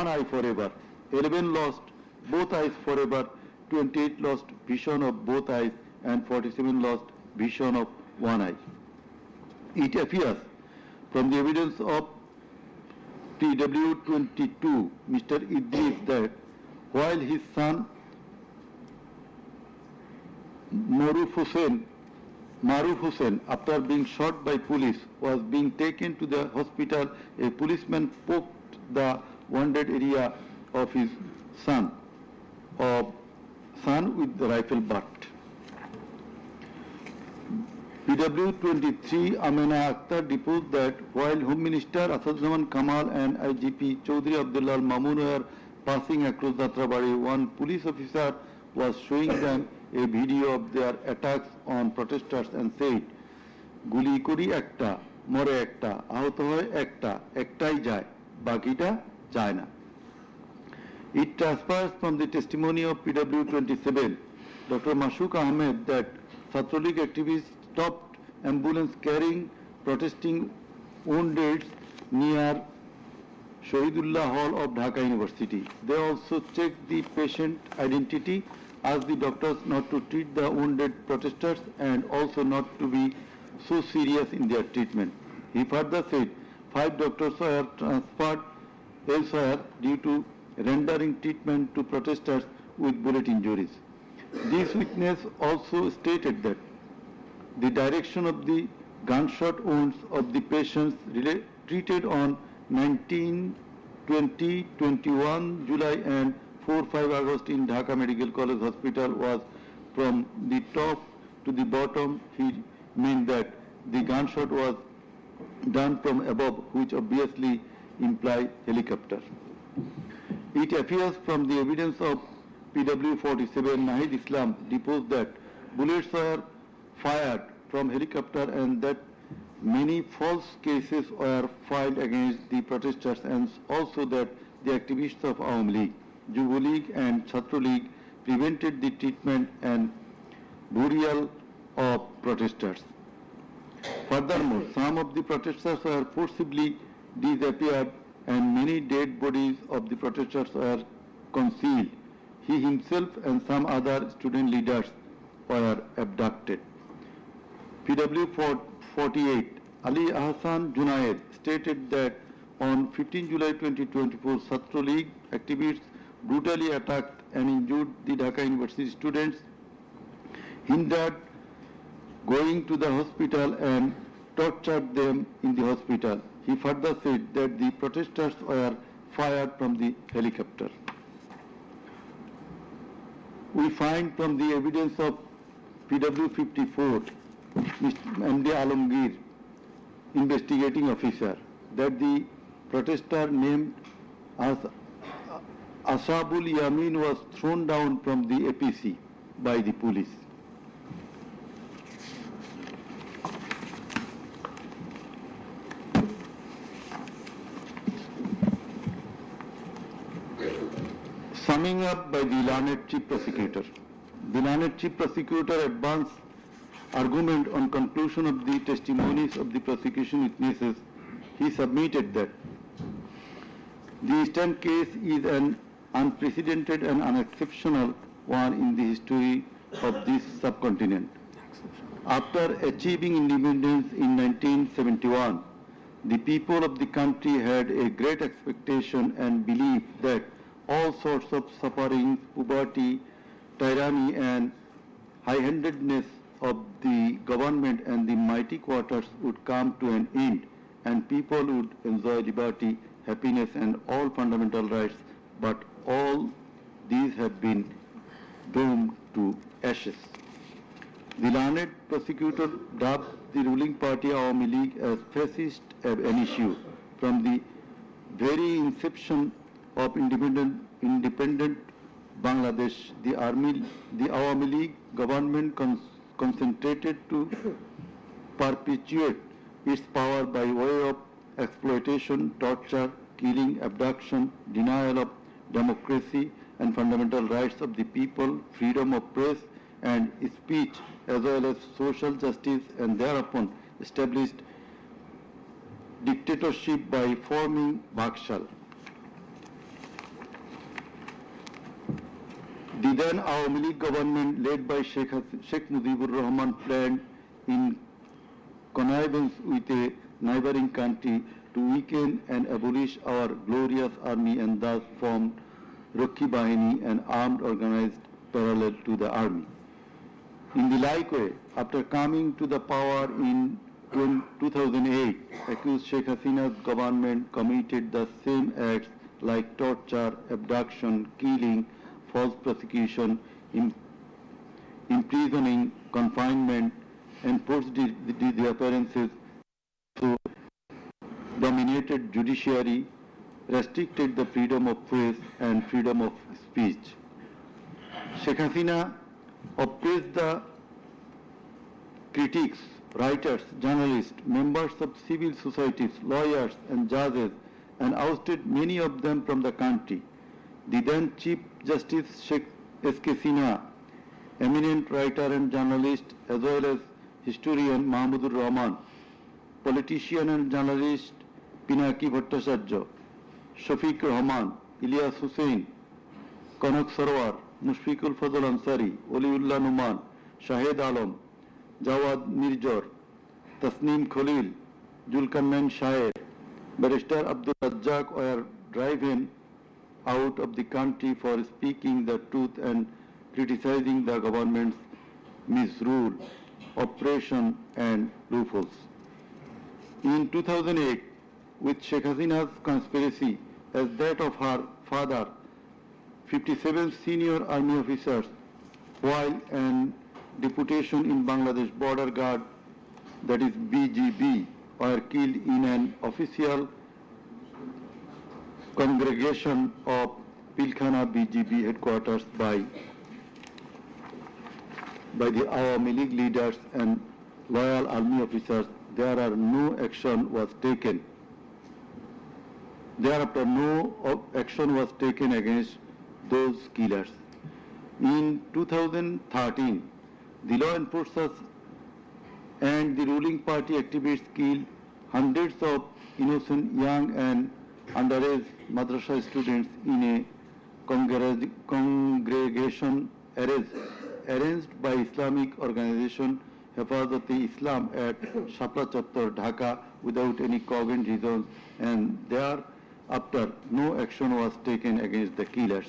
eye forever, 11 lost both eyes forever, 28 lost vision of both eyes, and 47 lost vision of one eye. It appears from the evidence of PW22, Mr. Idris, that while his son Maruf Hussain, after being shot by police, was being taken to the hospital, a policeman poked the wounded area of his son with the rifle butt. PW23 Amena Akhtar deposed that while Home Minister Asadzaman Kamal and IGP Chaudhry Abdullah Mamun were passing across Datrabari, one police officer was showing them a video of their attacks on protesters and said, "Guli kori ekta, more ekta, ahoto hoy ekta, ektai jay, bakita jay na." It transpires from the testimony of PW27, Dr. Mashuk Ahmed, that Chhatralik activists stopped ambulance carrying protesting wounded near Shahidullah Hall of Dhaka University. They also checked the patient identity, asked the doctors not to treat the wounded protesters and also not to be so serious in their treatment. He further said 5 doctors were transferred elsewhere due to rendering treatment to protesters with bullet injuries. This witness also stated that the direction of the gunshot wounds of the patients treated on 19, 20, 21 July and 4-5 August in Dhaka Medical College Hospital was from the top to the bottom. He meant that the gunshot was done from above, which obviously implies helicopter. It appears from the evidence of PW47 Nahid Islam deposed that bullets were fired from helicopter and that many false cases were filed against the protesters, and also that the activists of Awam League, Jubo League and Chhatro League prevented the treatment and burial of protesters. Furthermore, some of the protesters were forcibly disappeared and many dead bodies of the protesters were concealed. He himself and some other student leaders were abducted. PW48 Ali Ahsan Junaid stated that on 15 July 2024, Chhatro League activists brutally attacked and injured the Dhaka University students, hindered going to the hospital and tortured them in the hospital. He further said that the protesters were fired from the helicopter. We find from the evidence of PW54, Mr. MD Alamgir, investigating officer, that the protester named as Ashabul Yamin was thrown down from the APC by the police. Summing up by the learned Chief Prosecutor. The learned Chief Prosecutor advanced argument on conclusion of the testimonies of the prosecution witnesses. He submitted that the Eastern case is an unprecedented and unexceptional one in the history of this subcontinent. After achieving independence in 1971, the people of the country had a great expectation and belief that all sorts of suffering, poverty, tyranny and high-handedness of the government and the mighty quarters would come to an end and people would enjoy liberty, happiness and all fundamental rights, but all these have been doomed to ashes. The learned prosecutor dubbed the ruling party Awami League as fascist ab initio. From the very inception of independent Bangladesh, the Awami League government concentrated to perpetuate its power by way of exploitation, torture, killing, abduction, denial of democracy and fundamental rights of the people, freedom of press and speech, as well as social justice, and thereupon established dictatorship by forming Bakshal. The then Awami League government, led by Sheikh Mujibur Rahman, planned in connivance with a neighboring country to weaken and abolish our glorious army and thus formed Rakhi Bahini, an armed organized parallel to the army. In the like way, after coming to the power in 2008, accused Sheikh Hasina's government committed the same acts like torture, abduction, killing, false prosecution, imprisoning, confinement, enforced disappearances, so dominated judiciary, restricted the freedom of press and freedom of speech. Sheikh Hasina oppressed the critics, writers, journalists, members of civil societies, lawyers and judges and ousted many of them from the country. The then Chief Justice Sheikh S.K. Sinha, eminent writer and journalist as well as historian Mahmudur Rahman, politician and journalist Pinaki Bhattacharya, Shafiq Rahman, Ilyas Hussain, Kanak Sarwar, Mushfiqul Fazal Ansari, Waliullah Numan, Shahed Alam, Jawad Mirjor, Tasneem Khalil, Julkarnain Shaher, Barrister Abdul Razzaq were driven out of the country for speaking the truth and criticizing the government's misrule, oppression and loopholes. In 2008, with Sheikh Hasina's conspiracy as that of her father, 57 senior army officers, while an deputation in Bangladesh Border Guard, that is BGB, were killed in an official congregation of Pilkhana BGB headquarters by the Awami League leaders and loyal army officers. No action was taken. Thereafter, no action was taken against those killers. In 2013, the law enforcers and the ruling party activists killed hundreds of innocent young and underage madrasa students in a congregation arranged by Islamic organization Hifazat-e-Islam at Shapla Chattor, Dhaka, without any cogent reasons, and thereafter no action was taken against the killers.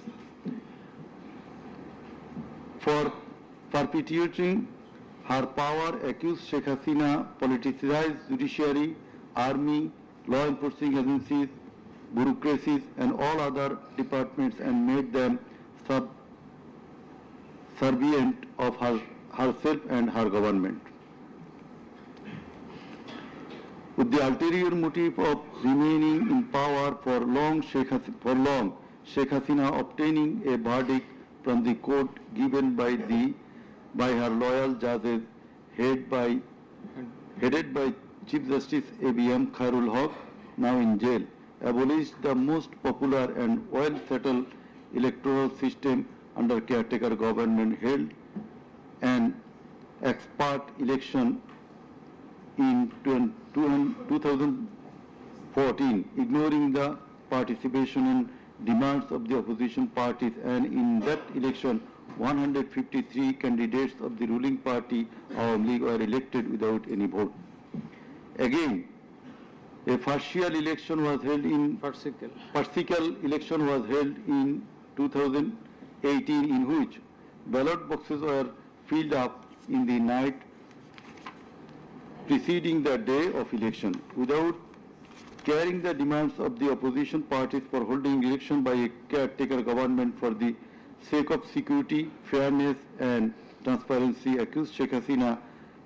For perpetuating her power, accused Sheikh Hasina politicized judiciary, army, law enforcing agencies, bureaucracies and all other departments and made them subservient of herself and her government. With the ulterior motive of remaining in power for long, Sheikh Hasina obtaining a verdict from the court given by her loyal judges headed by Chief Justice A.B.M. Khairul Haq, now in jail, abolished the most popular and well-settled electoral system under caretaker government, held an expert election in 2014, ignoring the participation and demands of the opposition parties, and in that election 153 candidates of the ruling party Awami League were elected without any vote. Again, A partial election was held in partial election was held in 2018, in which ballot boxes were filled up in the night preceding the day of election without carrying the demands of the opposition parties for holding election by a caretaker government for the sake of security, fairness and transparency. Accused Sheikh Hasina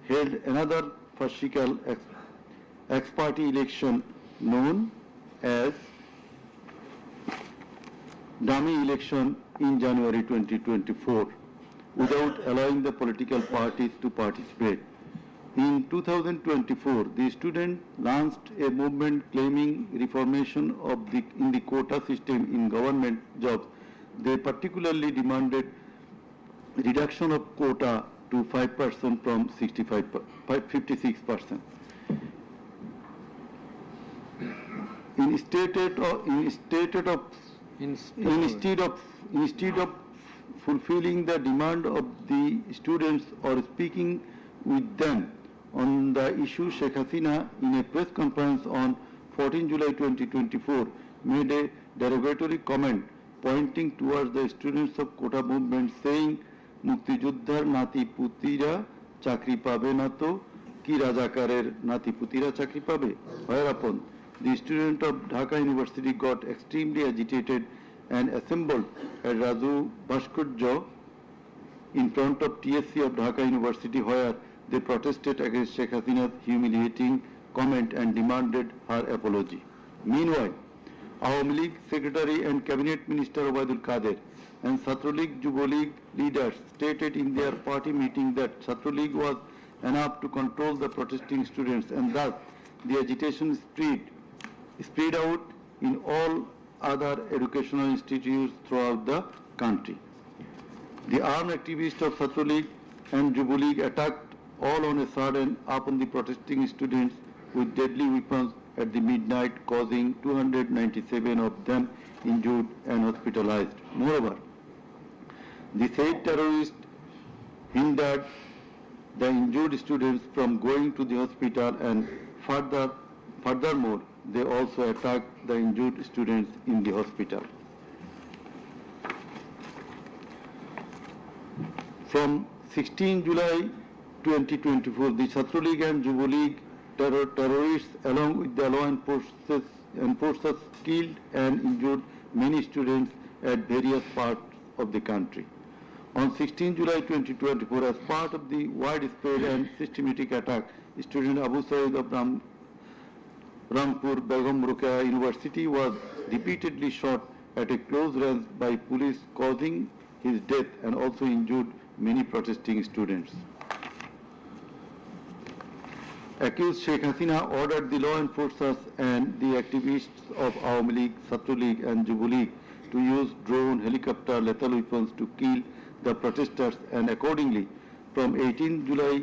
held another partial ex-party election known as dummy election in January 2024 without allowing the political parties to participate. In 2024, the students launched a movement claiming reformation in the quota system in government jobs. They particularly demanded reduction of quota to 5% from 56%. Instead of fulfilling the demand of the students or speaking with them on the issue, Sheikh Hasina, in a press conference on 14 July 2024, made a derogatory comment pointing towards the students of quota movement, saying, "Mukti Juddhar nati putira chakri pabe na to ki Rajakarer nati putira chakri pabe." Whereupon the student of Dhaka University got extremely agitated and assembled at Raju Bhaskudjo in front of TSC of Dhaka University, where they protested against Sheikh Hasina's humiliating comment and demanded her apology. Meanwhile, Awami League Secretary and Cabinet Minister Obaidul Kader and Chhatra League Yuva League leaders stated in their party meeting that Chhatra League was enough to control the protesting students, and thus the agitation spread out in all other educational institutes throughout the country. The armed activists of Chhatra League and Yuva League attacked all on a sudden upon the protesting students with deadly weapons at the midnight, causing 297 of them injured and hospitalized. Moreover, the said terrorists hindered the injured students from going to the hospital, and furthermore, they also attacked the injured students in the hospital. From 16 July 2024, the Chhatra League and Yuva League terrorists, along with the law enforcers, killed and injured many students at various parts of the country. On 16 July 2024, as part of the widespread and systematic attack, student Abu Saeed of Rangpur Begum Ruqayya University was repeatedly shot at a close range by police, causing his death and also injured many protesting students. Accused Sheikh Hasina ordered the law enforcers and the activists of Awami League, Chhatra League and Yuva League to use drone, helicopter, lethal weapons to kill the protesters, and accordingly, from 18 July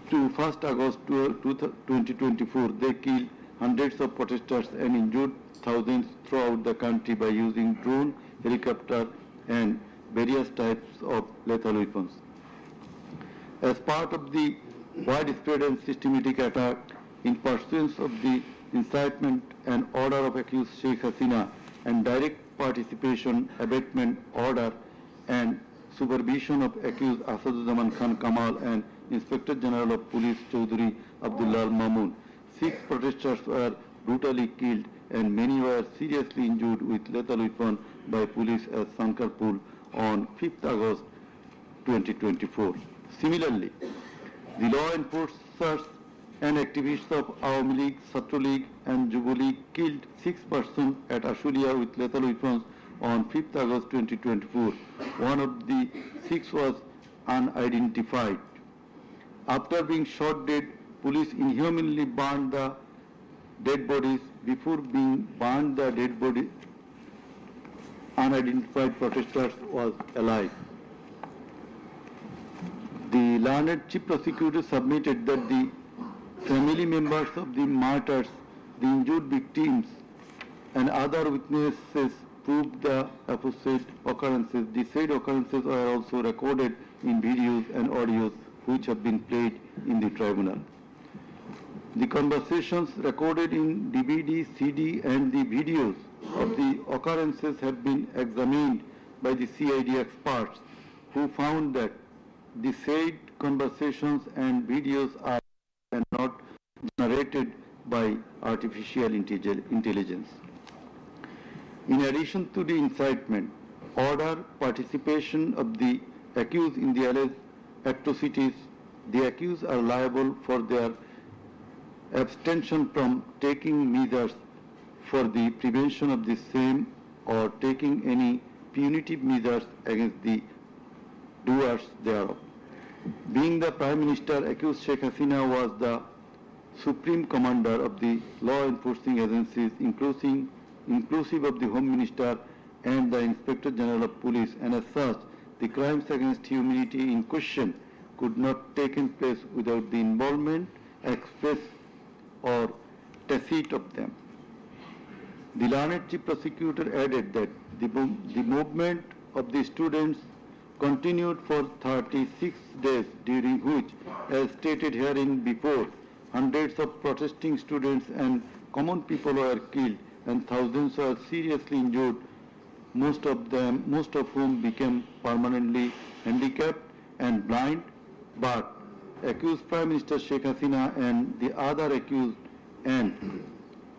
to 1st August 2024, they killed hundreds of protesters and injured thousands throughout the country by using drone, helicopter and various types of lethal weapons. As part of the widespread and systematic attack, in pursuance of the incitement and order of accused Sheikh Hasina and direct participation, abatement order and supervision of accused Asaduzzama Khan Kamal and Inspector General of Police Chaudhry Abdullah Mamun, 6 protesters were brutally killed and many were seriously injured with lethal weapon by police at Sankarpur on 5th August 2024. Similarly, the law enforcers and activists of Awami League, Chhatra League and Yuva League killed 6 persons at Ashulia with lethal weapons on 5th August 2024. One of the 6 was unidentified. After being shot dead, police inhumanly burned the dead bodies. Before being burned, the dead body unidentified protesters was alive. The learned chief prosecutor submitted that the family members of the martyrs, the injured victims and other witnesses proved the opposite occurrences. The said occurrences are also recorded in videos and audios which have been played in the tribunal. The conversations recorded in DVD, CD and the videos of the occurrences have been examined by the CID experts who found that the said conversations and videos are not generated by artificial intelligence. In addition to the incitement, order, participation of the accused in the alleged atrocities, the accused are liable for their abstention from taking measures for the prevention of the same or taking any punitive measures against the doers thereof. Being the Prime Minister, accused Sheikh Hasina was the Supreme Commander of the law enforcing agencies, inclusive of the Home Minister and the Inspector General of Police, and as such, the crimes against humanity in question could not take place without the involvement, express or tacit of them. The learned Chief Prosecutor added that the movement of the students continued for 36 days, during which, as stated herein before, hundreds of protesting students and common people were killed and thousands were seriously injured, most of whom became permanently handicapped and blind. But accused Prime Minister Sheikh Hasina and the other accused and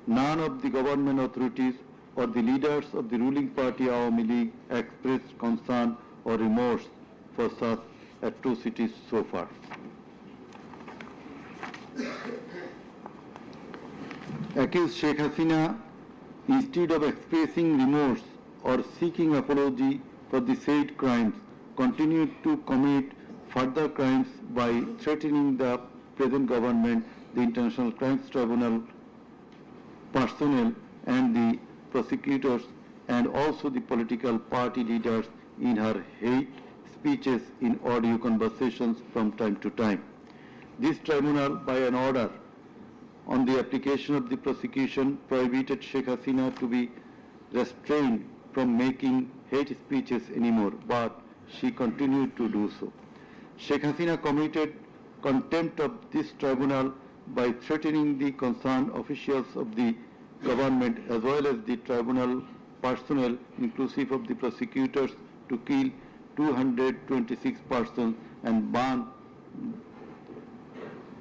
none of the government authorities or the leaders of the ruling party Awami League expressed concern or remorse for such atrocities so far. Accused Sheikh Hasina, instead of expressing remorse or seeking apology for the said crimes, continued to commit further crimes by threatening the present government, the International Crimes Tribunal personnel and the prosecutors, and also the political party leaders in her hate speeches in audio conversations from time to time. This tribunal, by an order on the application of the prosecution, prohibited Sheikh Hasina to be restrained from making hate speeches anymore, but she continued to do so. Sheikh Hasina committed contempt of this tribunal by threatening the concerned officials of the government as well as the tribunal personnel, inclusive of the prosecutors, to kill 226 persons and burn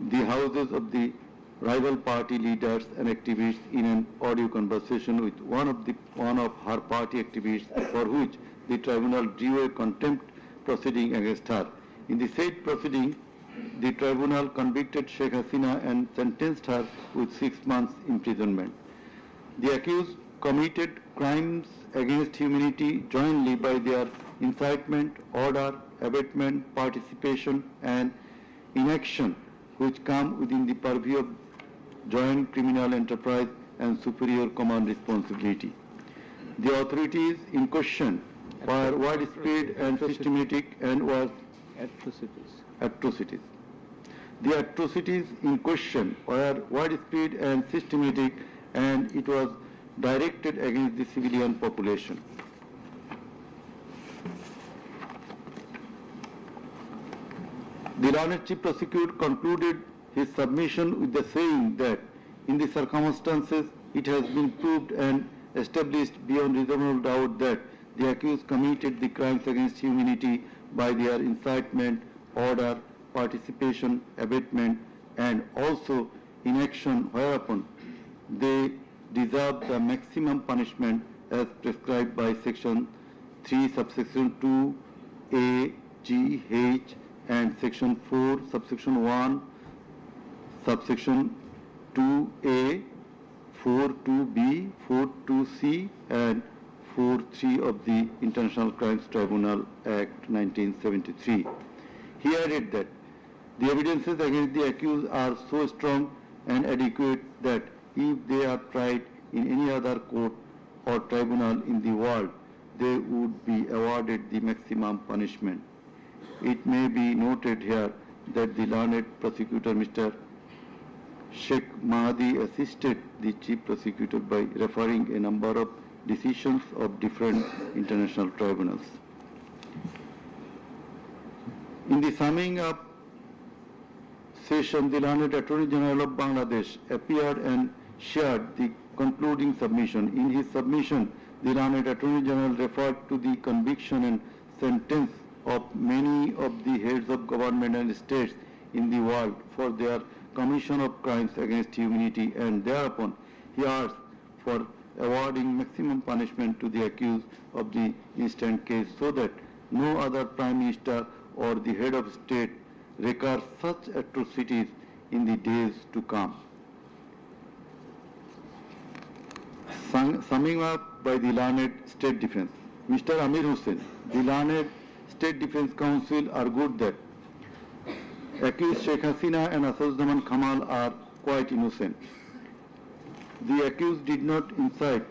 the houses of the rival party leaders and activists in an audio conversation with one of her party activists, for which the tribunal drew a contempt proceeding against her. In the said proceeding, the tribunal convicted Sheikh Hasina and sentenced her with 6 months imprisonment. The accused committed crimes against humanity jointly by their incitement, order, abatement, participation and inaction, which come within the purview of joint criminal enterprise and superior command responsibility. The authorities in question were widespread and systematic and was atrocities. The atrocities in question were widespread and systematic, and it was directed against the civilian population. The learned Chief Prosecutor concluded his submission with the saying that in the circumstances it has been proved and established beyond reasonable doubt that the accused committed the crimes against humanity by their incitement, order, participation, abatement and also inaction, whereupon they deserve the maximum punishment as prescribed by Section 3, subsection 2, A, G, H and Section 4, subsection 1, subsection 2A, 4.2b, 4.2c and 4.3 of the International Crimes Tribunal Act 1973. He added that the evidences against the accused are so strong and adequate that if they are tried in any other court or tribunal in the world, they would be awarded the maximum punishment. It may be noted here that the learned prosecutor, Mr. Sheikh Mahdi, assisted the Chief Prosecutor by referring a number of decisions of different international tribunals. In the summing up session, the learned Attorney General of Bangladesh appeared and shared the concluding submission. In his submission, the learned Attorney General referred to the conviction and sentence of many of the heads of government and states in the world for their commission of crimes against humanity, and thereupon he asked for awarding maximum punishment to the accused of the instant case so that no other Prime Minister or the head of state recur such atrocities in the days to come. Summing up by the learned State Defense, Mr. Amir Hussain, the learned State Defense Council argued that accused Sheikh Hasina and Assaduzzahman Kamal are quite innocent. The accused did not incite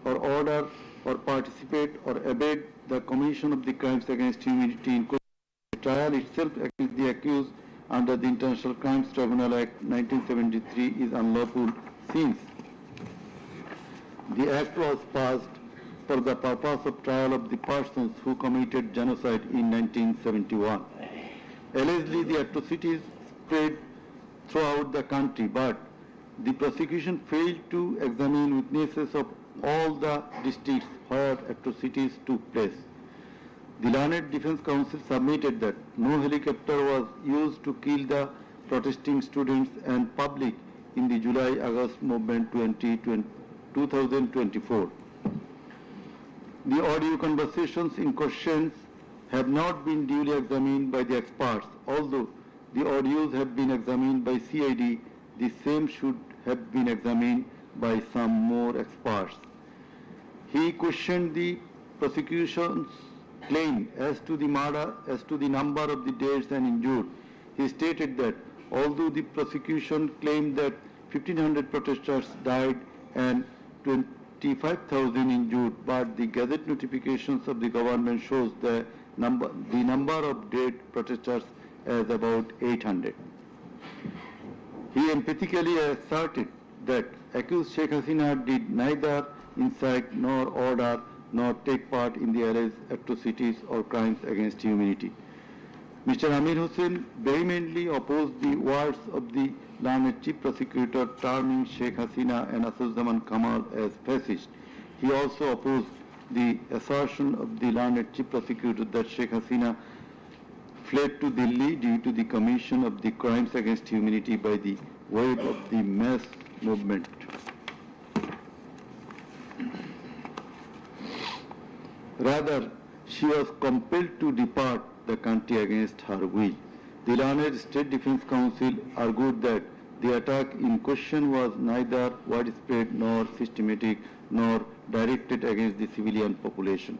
or order or participate or abet the commission of the crimes against humanity in question. The trial itself against the accused under the International Crimes Tribunal Act 1973 is unlawful since the act was passed for the purpose of trial of the persons who committed genocide in 1971. Allegedly, the atrocities spread throughout the country, but the prosecution failed to examine witnesses of all the districts where atrocities took place. The Learned Defense Council submitted that no helicopter was used to kill the protesting students and public in the July-August movement 2024. The audio conversations in questions have not been duly examined by the experts. Although the audios have been examined by CID, the same should have been examined by some more experts. He questioned the prosecution's claim as to the number of the dead and injured. He stated that although the prosecution claimed that 1,500 protesters died and 25,000 injured, but the Gazette notifications of the government shows the number of dead protesters as about 800. He emphatically asserted that accused Sheikh Hasina did neither incite nor order nor take part in the alleged atrocities or crimes against humanity. Mr. Amir Hussain vehemently opposed the words of the learned Chief Prosecutor terming Sheikh Hasina and Assaduzzahman Kamal as fascist. He also opposed the assertion of the learned Chief Prosecutor that Sheikh Hasina fled to Delhi due to the commission of the crimes against humanity by the wave of the mass movement. Rather, she was compelled to depart the country against her will. The learned State Defense Council argued that the attack in question was neither widespread nor systematic nor directed against the civilian population.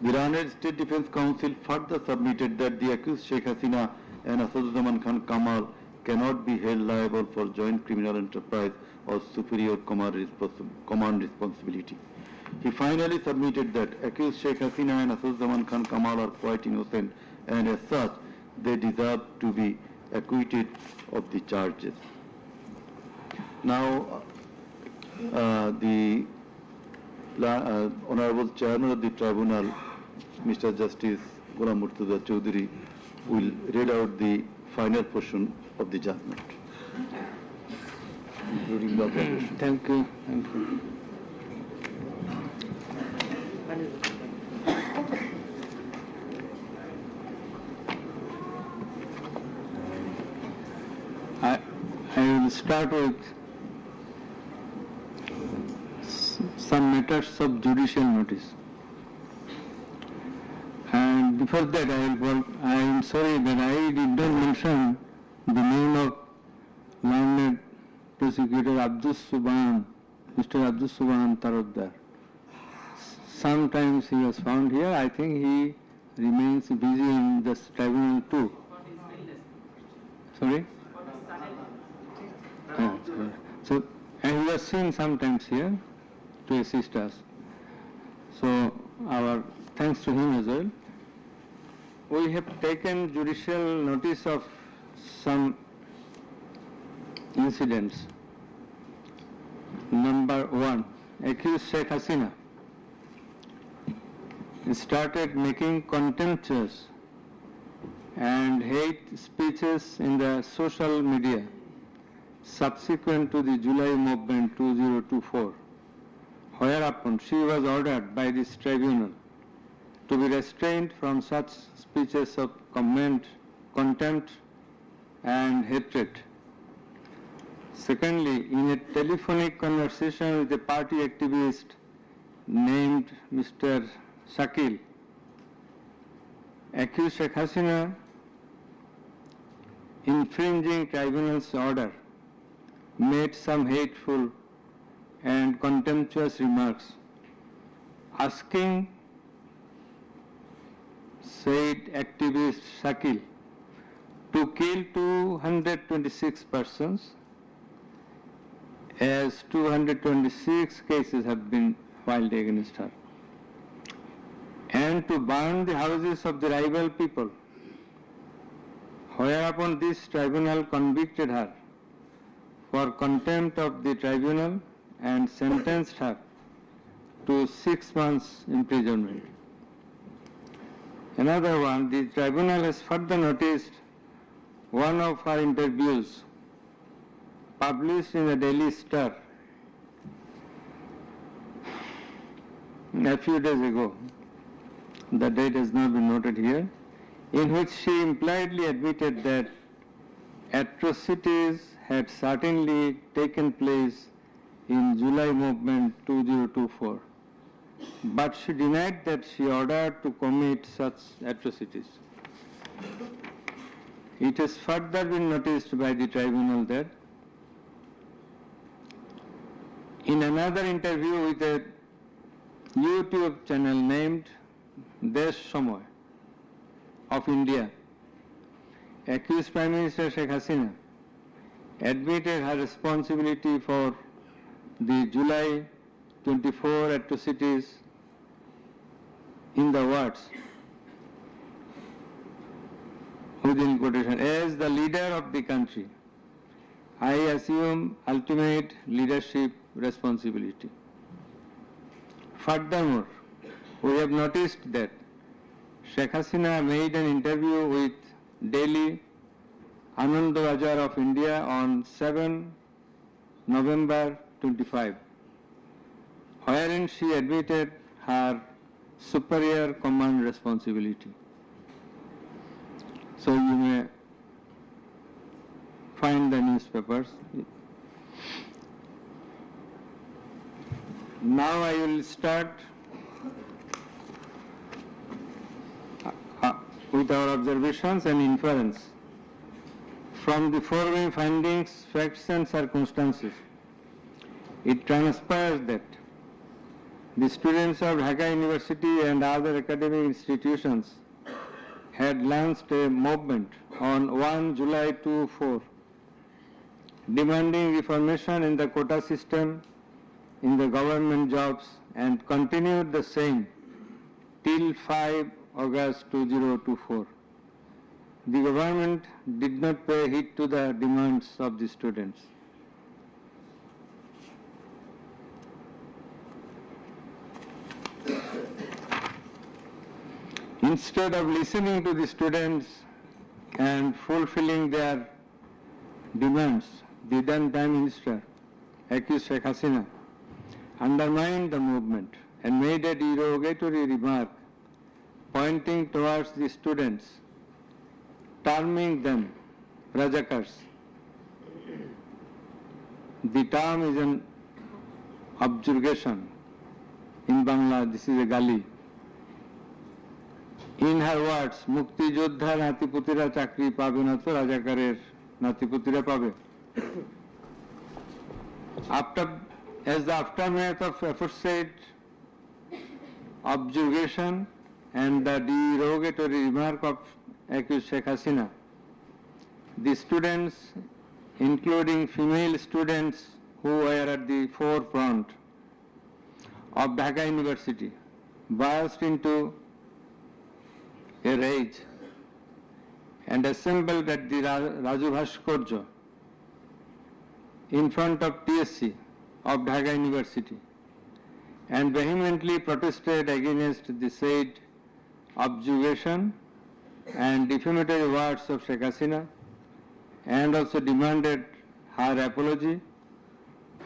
The learned State Defense Council further submitted that the accused Sheikh Hasina and Assaduzzahman Kamal cannot be held liable for joint criminal enterprise or superior command responsibility. He finally submitted that accused Sheikh Hasina and Assaduzzahman Kamal are quite innocent and as such they deserve to be acquitted of the charges. Now, the Honorable Chairman of the Tribunal, Mr. Justice Ghulam Murtuza Chaudhary, will read out the final portion of the judgment. Including the observation. Thank you. Thank you. I will start with some matters of judicial notice. And before that, I am sorry that I did not mention the name of learned prosecutor Mr. Abdul Subhan Tarodar. Sometimes he was found here. I think he remains busy in this tribunal too. Sorry? So, and we are seen sometimes here to assist us. So, our thanks to him as well. We have taken judicial notice of some incidents. Number 1, accused Sheikh Hasina started making contemptuous and hate speeches in the social media subsequent to the July movement 2024, whereupon she was ordered by this tribunal to be restrained from such speeches of contempt and hatred. Secondly, in a telephonic conversation with a party activist named Mr. Shakil, accused Sheikh Hasina infringing tribunal's order, made some hateful and contemptuous remarks, asking said activist Shakil to kill 226 persons, as 226 cases have been filed against her, and to burn the houses of the rival people, whereupon this tribunal convicted her for contempt of the tribunal and sentenced her to 6 months imprisonment. Another one, the tribunal has further noticed one of her interviews published in the Daily Star a few days ago, the date has not been noted here, in which she impliedly admitted that atrocities had certainly taken place in July movement 2024, but she denied that she ordered to commit such atrocities. It has further been noticed by the tribunal that in another interview with a YouTube channel named Desh Samoy of India, accused Prime Minister Sheikh Hasina admitted her responsibility for the July 24 atrocities in the words, within quotation, as the leader of the country, I assume ultimate leadership responsibility. Furthermore, we have noticed that Sheikh Hasina made an interview with Delhi Anand Bazar of India on 7 November 25, wherein she admitted her superior command responsibility. So you may find the newspapers. Now I will start with our observations and inference. From the foregoing findings, facts and circumstances, it transpires that the students of Dhaka University and other academic institutions had launched a movement on 1 July 2024 demanding reformation in the quota system in the government jobs and continued the same till 5 August 2024. The government did not pay heed to the demands of the students. Instead of listening to the students and fulfilling their demands, the then Prime Minister, accused Sheikh Hasina, undermined the movement and made a derogatory remark pointing towards the students, terming them Rajakars. The term is an objurgation. In Bangla, this is a gali. In her words, Mukti Joddha Natiputira Chakri pabe na to Rajakarer Natiputira pabe. As the aftermath of aforesaid objurgation and the derogatory remark of accused Sheikh Hasina, the students, including female students who were at the forefront of Dhaka University, burst into a rage and assembled at the Raju Bhaskarya in front of TSC of Dhaka University and vehemently protested against the said objurgation and defamatory words of Sheikh Hasina, and also demanded her apology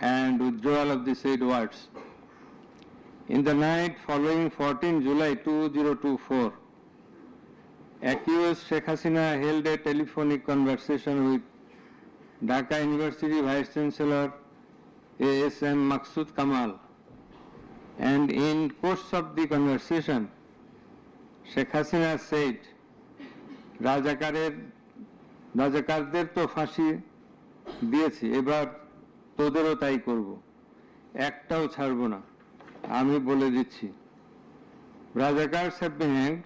and withdrawal of the said words. In the night following 14 July 2024, accused Sheikh Hasina held a telephonic conversation with Dhaka University Vice Chancellor ASM Maksud Kamal, and in course of the conversation, Sheikh Hasina said, রাজাকারদের তো ফাঁসি দিয়েছি, এবার তোদেরও তাই করব, একটাও ছাড়ব না, আমি বলে দিচ্ছি। Rajakars have been hanged,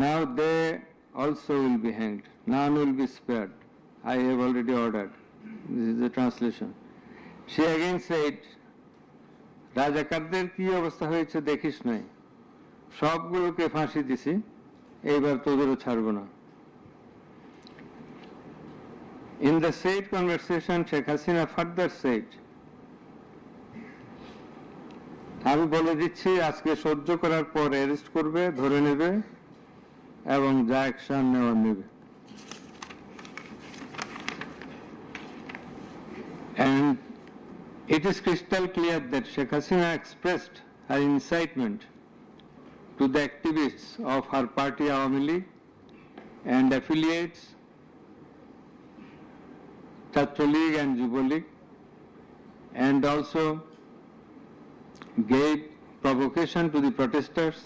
now they also will be hanged, none will be spared. I have already ordered. This is the translation. She again said, রাজাকারদের কি অবস্থা হয়েছে দেখিস নাই, সবগুলোকে ফাঁসি দিছি, এইবার তোদেরও ছাড়ব না। In the said conversation, Sheikh Hasina further said, আমি বলে দিচ্ছি আজকে সহ্য করার পর অ্যারেস্ট করবে, ধরে নেবে এবং যা অ্যাকশন নেওয়ার নেবে। And it is crystal clear that Sheikh Hasina expressed her incitement to the activists of her party Awami League and affiliates Chhatro League and Jubo League, and also gave provocation to the protesters,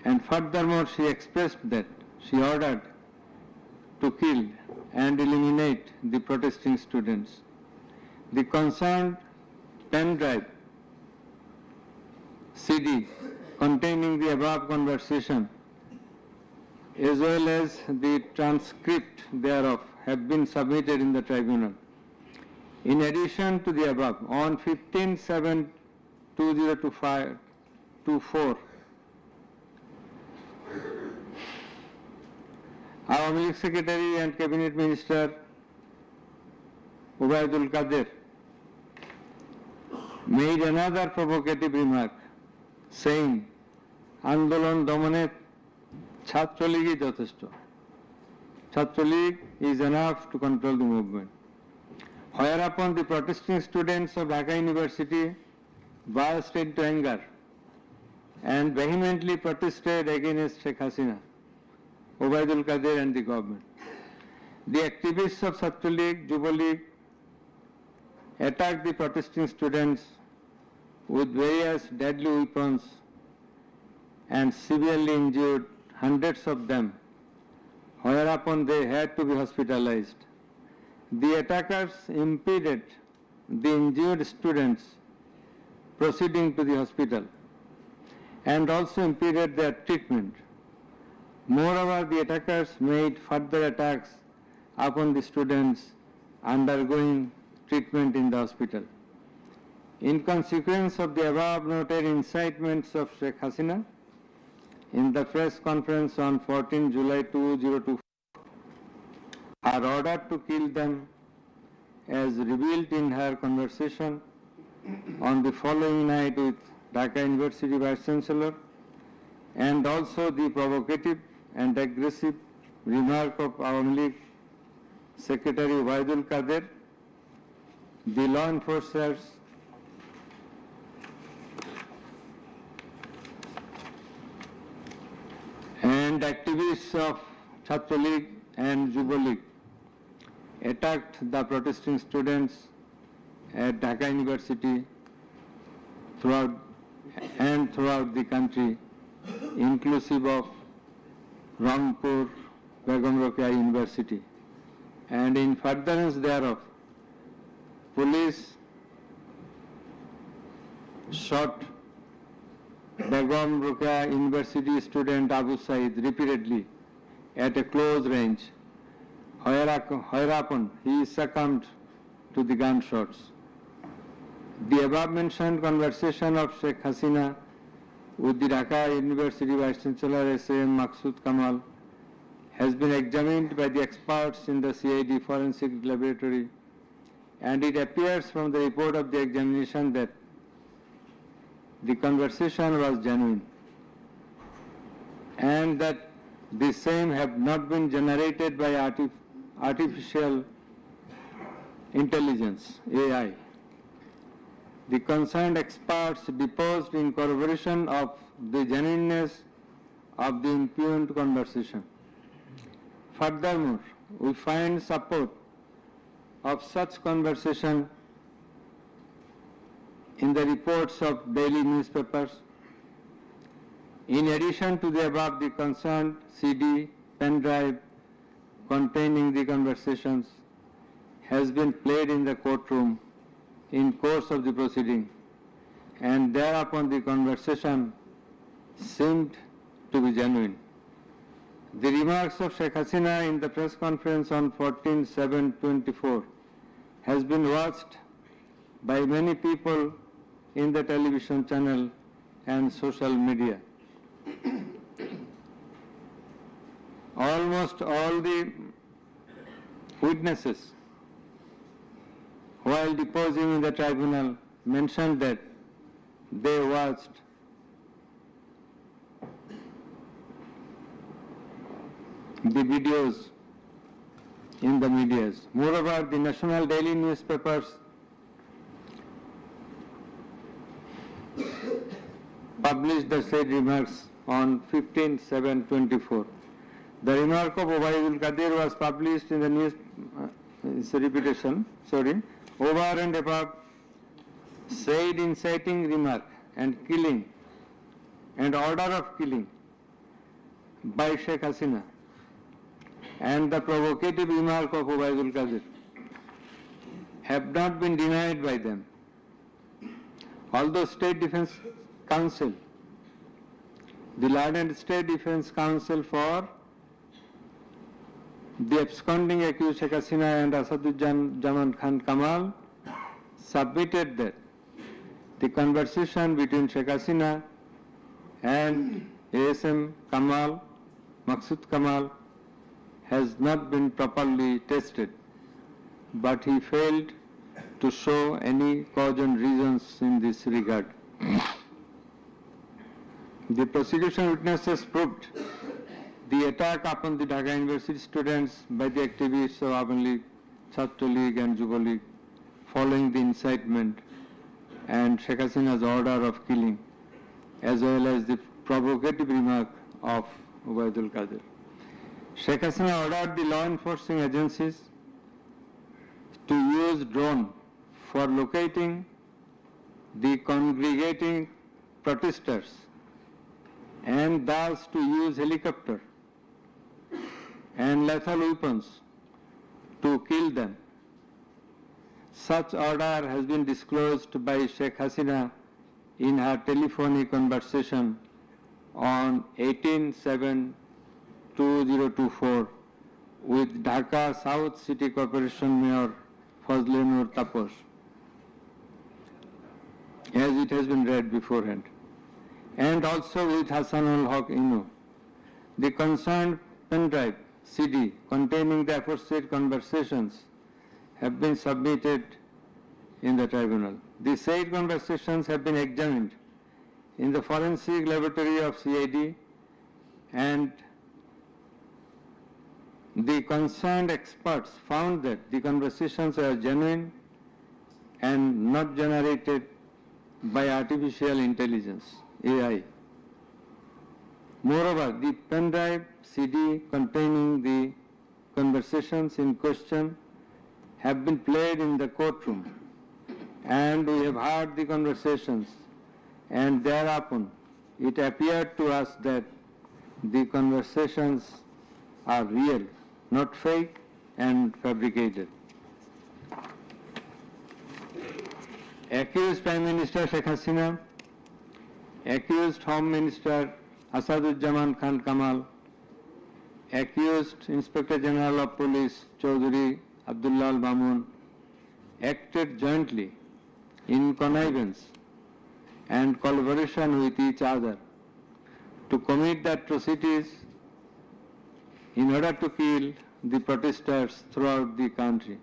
and furthermore she expressed that she ordered to kill and eliminate the protesting students. The concerned pen drive CD containing the above conversation as well as the transcript thereof have been submitted in the tribunal. In addition to the above, on 15/7/2024, Awami League Secretary and Cabinet Minister Ubaidul Qadir made another provocative remark, saying, Andolon Domane Chhatro League is যথেষ্ট. Chhatro League is enough to control the movement. Whereupon the protesting students of Dhaka University burst into anger and vehemently protested against Sheikh Hasina, Ubaidul Qadir and the government. The activists of Chhatro League, Jubo League attacked the protesting students with various deadly weapons and severely injured hundreds of them, whereupon they had to be hospitalized. The attackers impeded the injured students proceeding to the hospital and also impeded their treatment. Moreover, the attackers made further attacks upon the students undergoing treatment in the hospital. In consequence of the above noted incitements of Sheikh Hasina, in the press conference on 14 July 2024, her order to kill them as revealed in her conversation on the following night with Dhaka University Vice Chancellor, and also the provocative and aggressive remark of Awami League Secretary Ubaidul Qadir, the law enforcers and activists of Chhatro League and Jubo League attacked the protesting students at Dhaka University throughout the country, inclusive of Rangpur Begum Rokeya University. And in furtherance thereof, police shot Begum Rokeya University student Abu Said repeatedly at a close range, whereupon he succumbed to the gunshots. The above mentioned conversation of Sheikh Hasina with the Dhaka University Vice Chancellor S.M. Maksud Kamal has been examined by the experts in the CID Forensic Laboratory, and it appears from the report of the examination that the conversation was genuine and that the same have not been generated by artificial intelligence, AI. The concerned experts deposed in corroboration of the genuineness of the impugned conversation. Furthermore, we find support of such conversation in the reports of daily newspapers. In addition to the above, the concerned CD, pen drive containing the conversations has been played in the courtroom in course of the proceeding, and thereupon the conversation seemed to be genuine. The remarks of Sheikh Hasina in the press conference on 14/7/24 has been watched by many people in the television channel and social media. Almost all the witnesses, while deposing in the tribunal, mentioned that they watched the videos in the medias. Moreover, the national daily newspapers published the said remarks on 15/7/24. The remark of Obaidul Qadir was published in the news, it's a repetition, over and above said inciting remark and killing and order of killing by Sheikh Hasina and the provocative remark of Obaidul Qadir have not been denied by them. Although State Defence Council, the learned State Defence Council for the absconding accused Sheikh Hasina and Asaduজ্জামান Khan Kamal submitted that the conversation between Sheikh Hasina and ASM Kamal, Maqsood Kamal, has not been properly tested, but he failed to show any cogent reasons in this regard. The prosecution witnesses proved the attack upon the Dhaka University students by the activists of Awan League, Chhatra League and Yuva League following the incitement and Sheikh Hasina's order of killing, as well as the provocative remark of Obaidul Qadir. Sheikh Hasina ordered the law enforcing agencies to use drone for locating the congregating protesters and thus to use helicopter and lethal weapons to kill them. Such order has been disclosed by Sheikh Hasina in her telephonic conversation on 18/7/2024 with Dhaka South City Corporation Mayor Fazle Nur Taposh, as it has been read beforehand, and also with Hassanul Haq Inu. The concerned pen drive CD containing the aforesaid conversations have been submitted in the tribunal. The said conversations have been examined in the forensic laboratory of CID, and the concerned experts found that the conversations are genuine and not generated by artificial intelligence, AI. Moreover, the pen drive CD containing the conversations in question have been played in the courtroom, and we have heard the conversations, and thereupon it appeared to us that the conversations are real, not fake and fabricated. Accused Prime Minister Sheikh Hasina, accused Home Minister Asaduজ্জামান Khan Kamal, accused Inspector General of Police Chaudhry Abdullah Al Mamun acted jointly in connivance and collaboration with each other to commit the atrocities in order to kill the protesters throughout the country.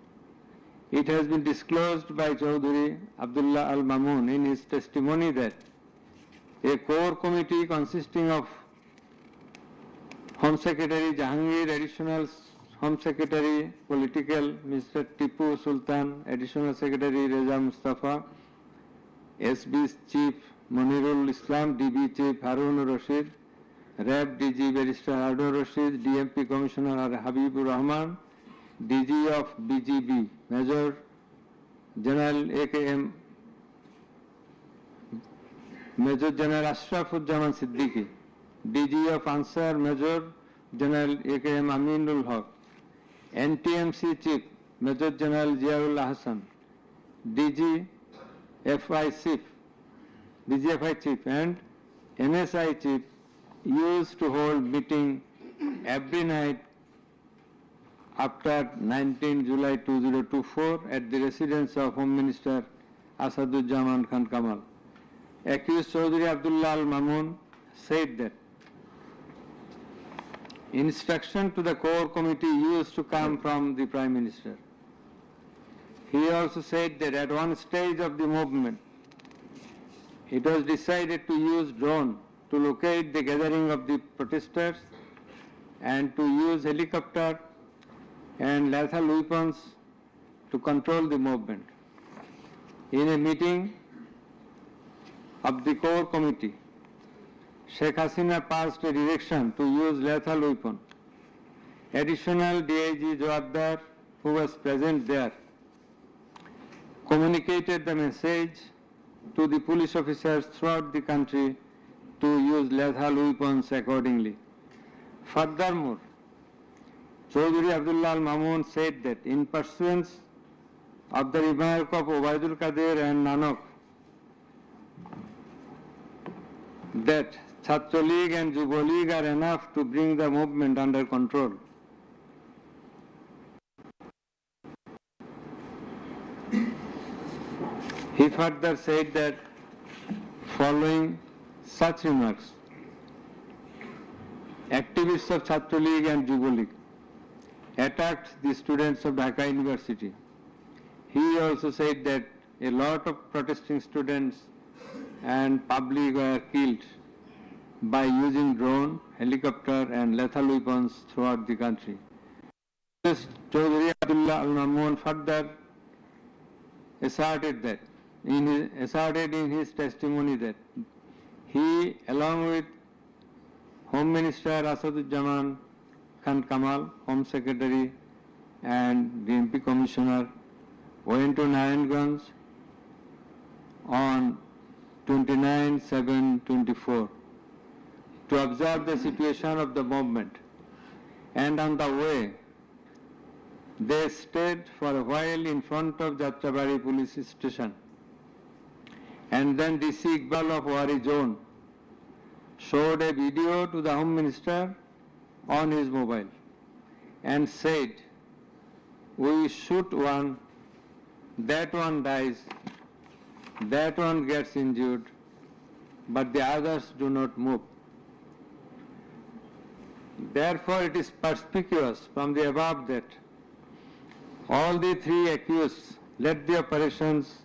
It has been disclosed by Chaudhry Abdullah Al Mamun in his testimony that a core committee consisting of Home Secretary Jahangir, Additional Home Secretary Political Mr. Tipu Sultan, Additional Secretary Reza Mustafa, SB Chief Monirul Islam, DB Chief Harun Rashid, RAB DG Barrister Harun Rashid, DMP Commissioner Habibur Rahman, DG of BGB Major General AKM Major General Ashrafuzzaman Siddiqui, DG of Ansar Major General AKM Aminul Haq, NTMC Chief Major General Ziaullah Hassan, DGFI Chief and NSI Chief used to hold meeting every night after 19 July 2024 at the residence of Home Minister Asaduzzaman Khan Kamal. Accused Chaudhry Abdullah Al Mamun said that instruction to the core committee used to come from the Prime Minister. He also said that at one stage of the movement, it was decided to use drone to locate the gathering of the protesters and to use helicopter and lethal weapons to control the movement. In a meeting of the core committee, Sheikh Hasina passed a direction to use lethal weapon. Additional DIG Joabdar, who was present there, communicated the message to the police officers throughout the country to use lethal weapons accordingly. Furthermore, Chaudhry Abdullah Al Mamun said that in pursuance of the remark of Obaidul Qadir and Nanak that Chhatra League and Yuva League are enough to bring the movement under control. He further said that following such remarks, activists of Chhatra League and Yuva League attacked the students of Dhaka University. He also said that a lot of protesting students and public were killed by using drone, helicopter and lethal weapons throughout the country. Chaudhry Abdullah Al Mamun further asserted in his testimony that he, along with Home Minister Asaduzzaman Khan Kamal, Home Secretary and DMP Commissioner, went to Narayanganj on 29/7/24 to observe the situation of the movement, and on the way they stayed for a while in front of Jatrabari police station, and then DC Iqbal of Wari Zone showed a video to the Home Minister on his mobile and said, "We shoot one, that one dies, that one gets injured, but the others do not move." Therefore, it is perspicuous from the above that all the three accused led the operations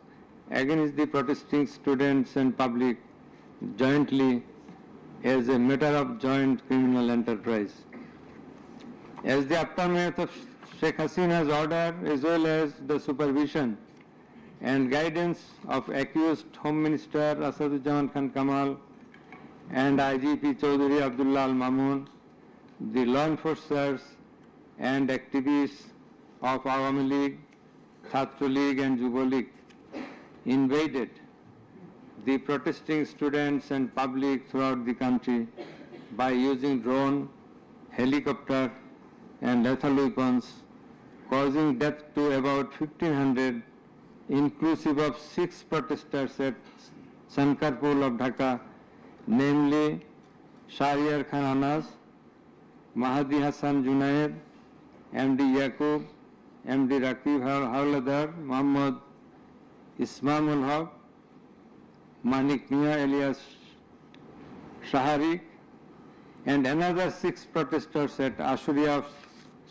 against the protesting students and public jointly as a matter of joint criminal enterprise. As the aftermath of Sheikh Hasina's order, as well as the supervision and guidance of accused Home Minister Asaduzzaman Khan Kamal and IGP Chaudhry Abdullah Al Mamun, the law enforcers and activists of Awami League, Chhatra League and Yuva League invaded the protesting students and public throughout the country by using drone, helicopter and lethal weapons, causing death to about 1,500, inclusive of 6 protesters at Sankarpur of Dhaka, namely Shahryar Khan Anas, Mahdi Hassan Junaid, MD Yaqub, MD Rakib Hawladar, Muhammad Ismail Haq, Manik Mia alias Shaharik, and another 6 protesters at Ashuria of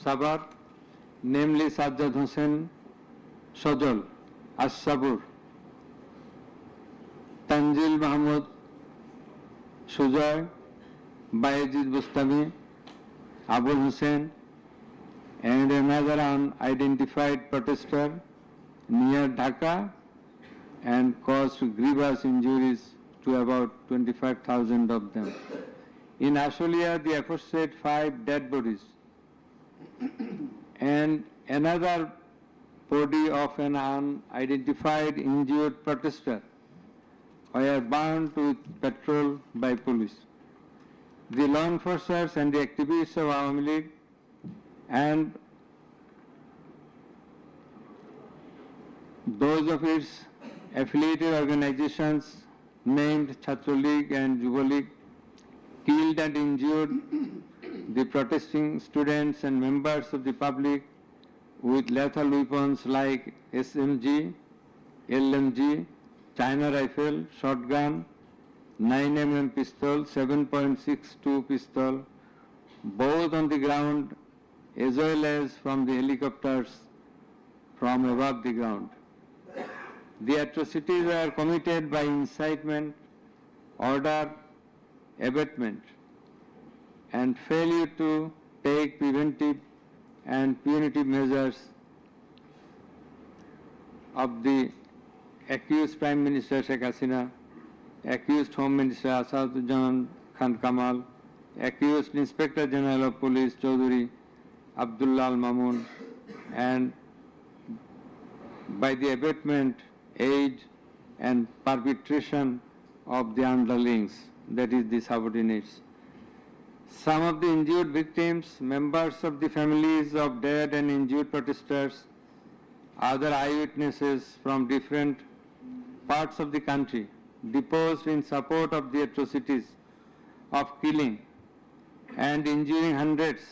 Sabar, namely Sajjad Hussain Sajal, As-Sabur, Tanzil Mahmud Sujoy, Bayezid Bustami, Abu Hussein, and another unidentified protester near Dhaka and caused grievous injuries to about 25,000 of them. In Ashulia, the aforesaid 5 dead bodies and another body of an unidentified injured protester were burned with petrol by police. The law enforcers and the activists of Awami League and those of its affiliated organizations named Chhatra League and Yuva League killed and injured the protesting students and members of the public with lethal weapons like SMG, LMG, China rifle, shotgun, 9mm pistol, 7.62 pistol, both on the ground as well as from the helicopters from above the ground. The atrocities were committed by incitement, order, abatement, and failure to take preventive and punitive measures of the accused Prime Minister Sheikh Hasina, accused Home Minister Asaduজ্জামান Khan Kamal, accused Inspector General of Police Chaudhary Abdullah Al Mamun, and by the abatement, age, and perpetration of the underlings, that is the subordinates. Some of the injured victims, members of the families of dead and injured protesters, other eyewitnesses from different parts of the country, deposed in support of the atrocities of killing and injuring hundreds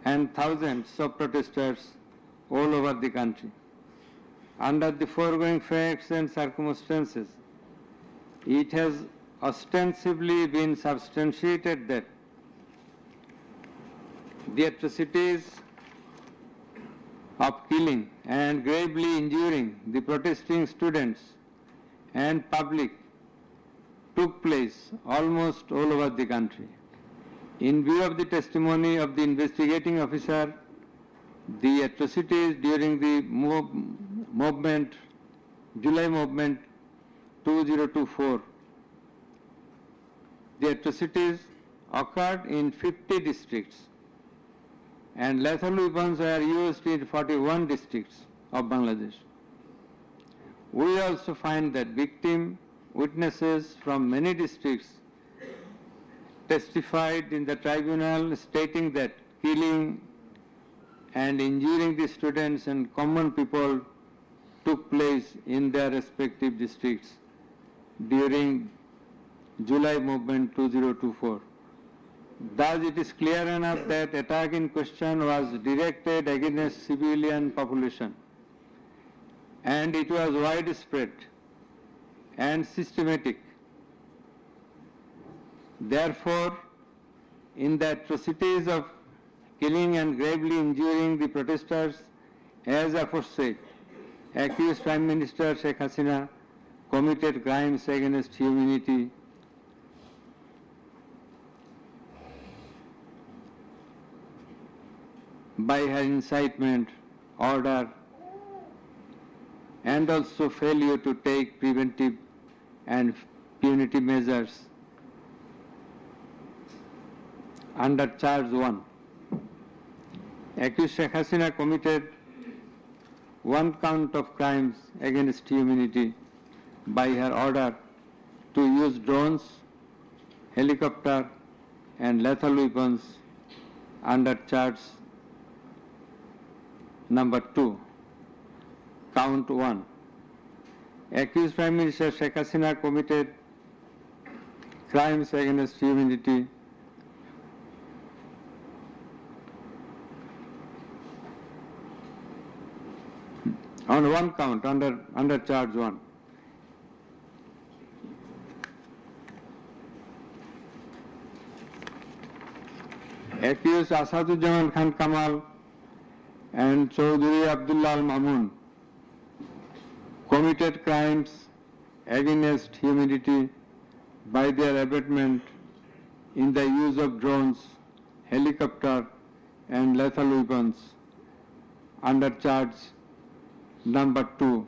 and thousands of protesters all over the country. Under the foregoing facts and circumstances, it has ostensibly been substantiated that the atrocities of killing and gravely injuring the protesting students and public took place almost all over the country. In view of the testimony of the investigating officer, the atrocities during the movement, July movement 2024, the atrocities occurred in 50 districts and lethal weapons were used in 41 districts of Bangladesh. We also find that victim witnesses from many districts testified in the tribunal stating that killing and injuring the students and common people took place in their respective districts during July movement 2024. Thus, it is clear enough that attack in question was directed against civilian population and it was widespread and systematic. Therefore, in the atrocities of killing and gravely injuring the protesters, as aforesaid, accused Prime Minister Sheikh Hasina committed crimes against humanity by her incitement, order, and also failure to take preventive and punitive measures. Under charge 1, accused Sheikh Hasina committed 1 count of crimes against humanity by her order to use drones, helicopter, and lethal weapons under charge number 2, count 1. Accused Prime Minister Sheikh Hasina committed crimes against humanity on 1 count under charge 1. Accused Asaduজ্জামান Khan Kamal and Chaudhary Abdullah Al Mamun committed crimes against humanity by their abatement in the use of drones, helicopter and lethal weapons under charge number 2,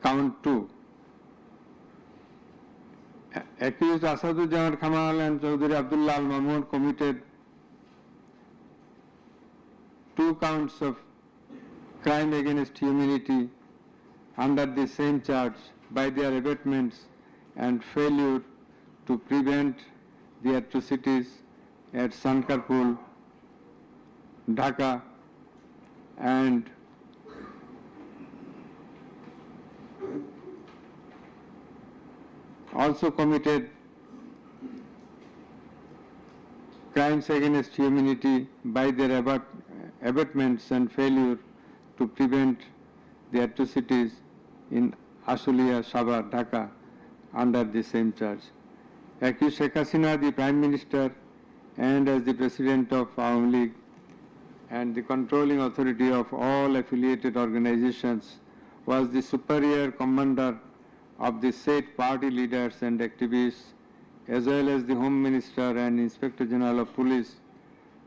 count 2. Accused Asaduজ্জামান Kamal and Chaudhary Abdullah Al Mamun committed 2 counts of crime against humanity under the same charge by their abatements and failure to prevent the atrocities at Sankarpur, Dhaka, and also committed crimes against humanity by their abatements and failure to prevent the atrocities in Ashulia, Sabar, Dhaka under the same charge. Accused Sheikh Hasina, the Prime Minister and as the President of Awami League and the controlling authority of all affiliated organizations, was the superior commander of the said party leaders and activists, as well as the Home Minister and Inspector General of Police,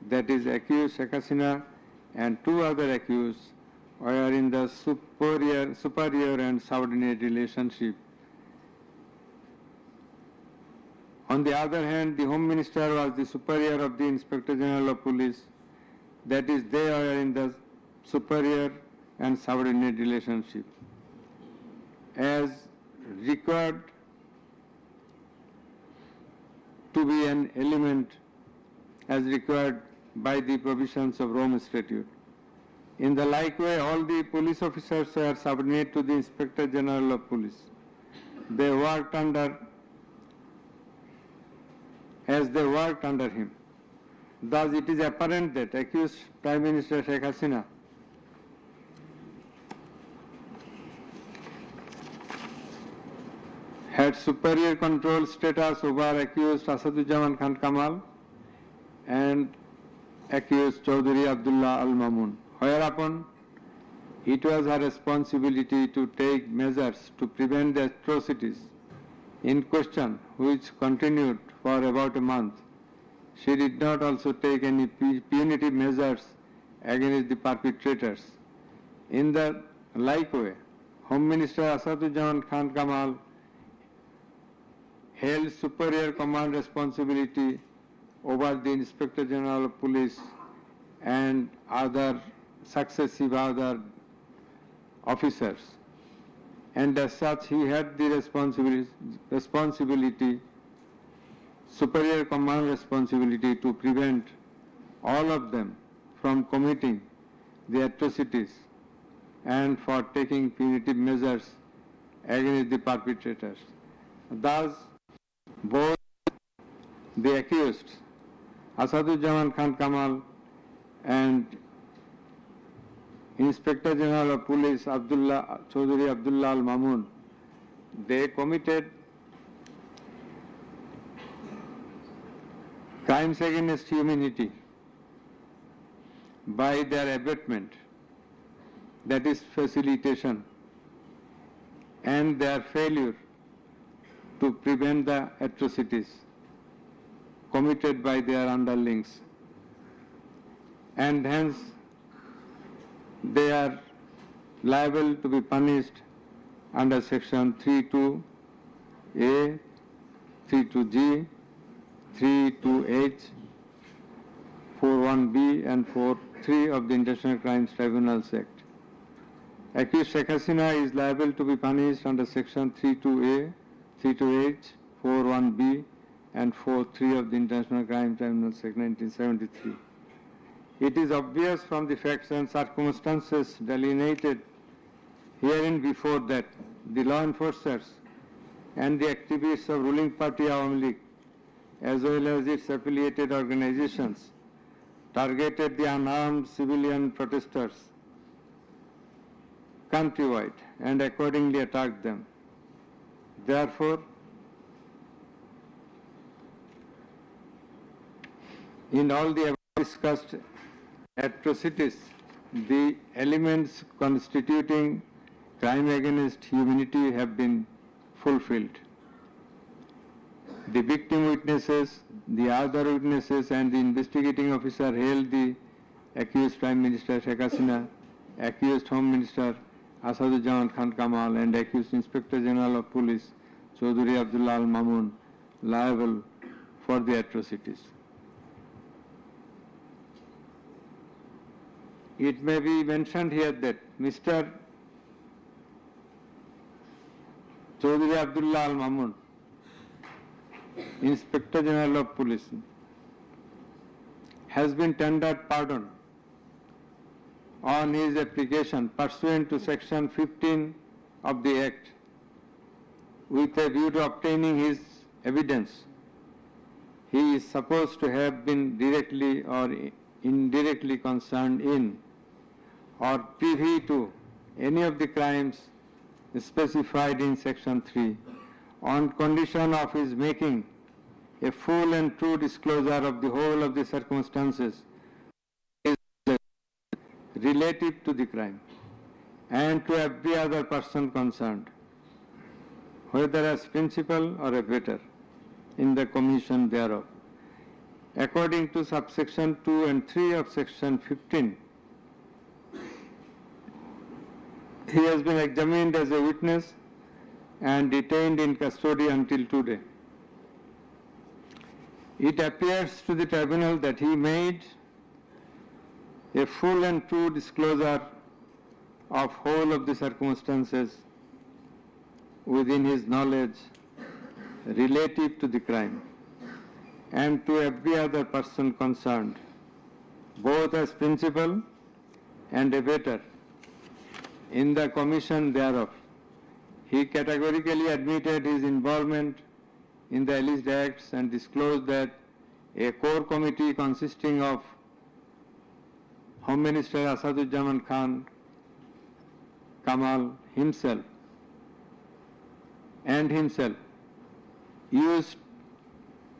that is accused Sheikh Hasina and 2 other accused were in the superior and subordinate relationship. On the other hand, the Home Minister was the superior of the Inspector General of Police, that is they are in the superior and subordinate relationship. As required to be an element as required by the provisions of Rome Statute. In the like way, all the police officers are subordinate to the Inspector General of Police. They worked under him. Thus, it is apparent that accused Prime Minister Sheikh Hasina had superior control status over accused Asaduজ্জামান Khan Kamal and accused Chaudhary Abdullah Al Mamun, whereupon it was her responsibility to take measures to prevent the atrocities in question, which continued for about a month. She did not also take any punitive measures against the perpetrators. In the like way, Home Minister Asaduজ্জামান Khan Kamal held superior command responsibility over the Inspector General of Police and other successive other officers, and as such he had the responsibility, superior command responsibility to prevent all of them from committing the atrocities and for taking punitive measures against the perpetrators. Thus, both the accused Asaduজ্জামান Khan Kamal and Inspector General of Police Chaudhary Abdullah Al Mamun, they committed crimes against humanity by their abatement, that is facilitation, and their failure to prevent the atrocities committed by their underlings, and hence they are liable to be punished under section 32A, 32G, 32H, 41B and 43 of the International Crimes Tribunals Act. Accused Sheikh Hasina is liable to be punished under section 32A, 32H, 41B and 43 of the International Crimes Tribunals Act 1973. It is obvious from the facts and circumstances delineated herein before that the law enforcers and the activists of ruling party Awami League, as well as its affiliated organizations, targeted the unarmed civilian protesters countrywide and accordingly attacked them. Therefore, in all the above discussed atrocities, the elements constituting crime against humanity have been fulfilled. The victim witnesses, the other witnesses and the investigating officer held the accused Prime Minister Sheikh Hasina, accused Home Minister Asaduজ্জামান Khan Kamal and accused Inspector General of Police Chaudhry Abdullah Al Mamun liable for the atrocities. It may be mentioned here that Mr. Chaudhry Abdullah Al Mamun, Inspector General of Police, has been tendered pardon on his application pursuant to Section 15 of the Act with a view to obtaining his evidence. He is supposed to have been directly or indirectly concerned in or privy to any of the crimes specified in Section 3 on condition of his making a full and true disclosure of the whole of the circumstances relative to the crime and to every other person concerned, whether as principal or abettor in the commission thereof. According to subsection 2 and 3 of Section 15, he has been examined as a witness and detained in custody until today. It appears to the tribunal that he made a full and true disclosure of whole of the circumstances within his knowledge relative to the crime and to every other person concerned, both as principal and abettor in the commission thereof. He categorically admitted his involvement in the alleged acts and disclosed that a core committee consisting of Home Minister Asaduজ্জামান Khan Kamal himself used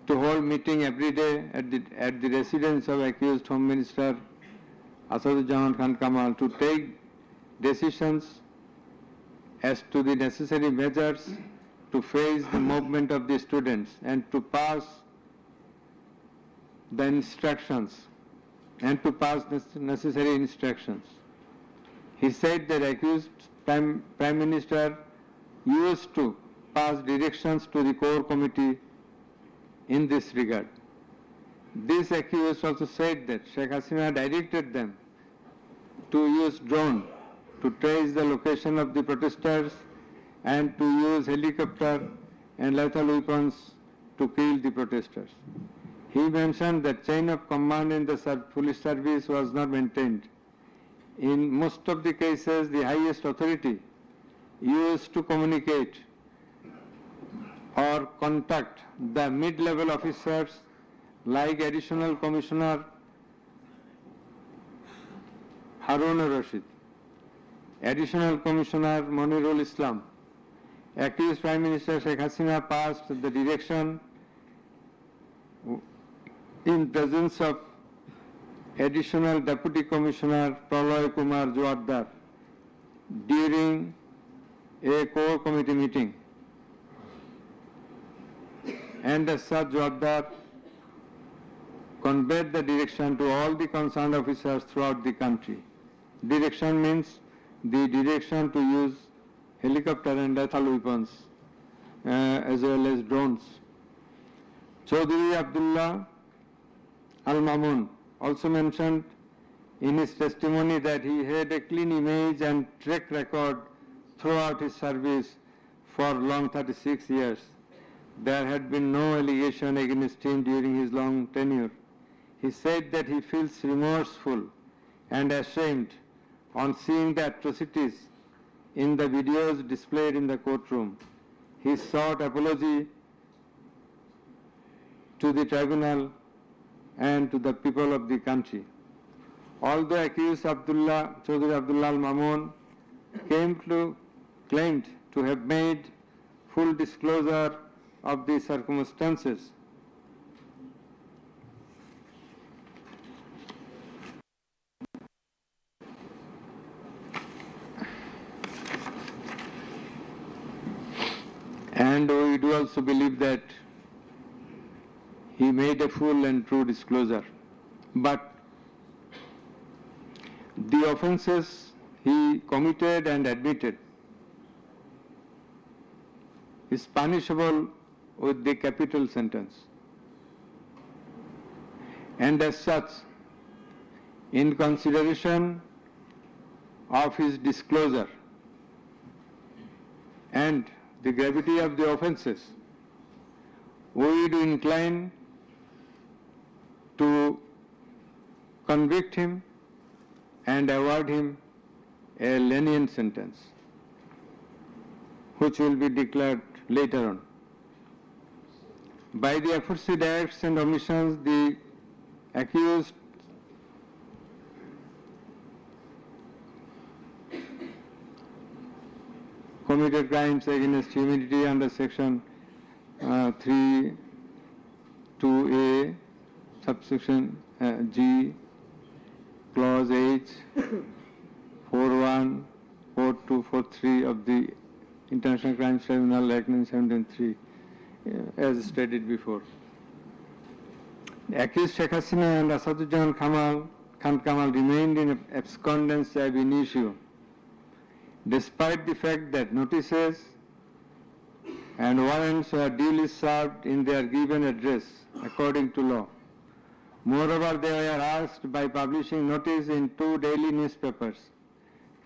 to hold meeting every day at the residence of accused Home Minister Asaduজ্জামান Khan Kamal to take decisions as to the necessary measures to face the movement of the students and to pass the instructions and to pass necessary instructions. He said that accused Prime Minister used to pass directions to the core committee in this regard. This accused also said that Sheikh Hasina directed them to use drone to trace the location of the protesters and to use helicopter and lethal weapons to kill the protesters. He mentioned that chain of command in the police service was not maintained. In most of the cases, the highest authority used to communicate or contact the mid-level officers like Additional Commissioner Harun Rashid, Additional Commissioner Monirul Islam. Accused Prime Minister Sheikh Hasina passed the direction in presence of Additional Deputy Commissioner Praloy Kumar Joardar during a core committee meeting. And as such, Joardar conveyed the direction to all the concerned officers throughout the country. Direction means the direction to use helicopter and lethal weapons as well as drones. Chaudhry Abdullah Al Mamun also mentioned in his testimony that he had a clean image and track record throughout his service for long 36 years. There had been no allegation against him during his long tenure. He said that he feels remorseful and ashamed on seeing the atrocities in the videos displayed in the courtroom. He sought apology to the tribunal and to the people of the country. Although accused Chaudhry Abdullah Al Mamun claimed to have made full disclosure of the circumstances, and we do also believe that he made a full and true disclosure. But the offences he committed and admitted is punishable with the capital sentence. And as such, in consideration of his disclosure and the gravity of the offences, we would incline to convict him and award him a lenient sentence, which will be declared later on. By the aforesaid acts and omissions, the accused committed crimes against humanity under section 3, 2A, subsection G, clause H, 4.1, 4.2, 4.3 of the International Crimes Tribunal Act 1973, as stated before. The accused Sheikh Hasina and Asaduজ্জামান Khan Kamal remained in abscondence ab initio, despite the fact that notices and warrants were duly served in their given address according to law. Moreover, they were asked by publishing notice in 2 daily newspapers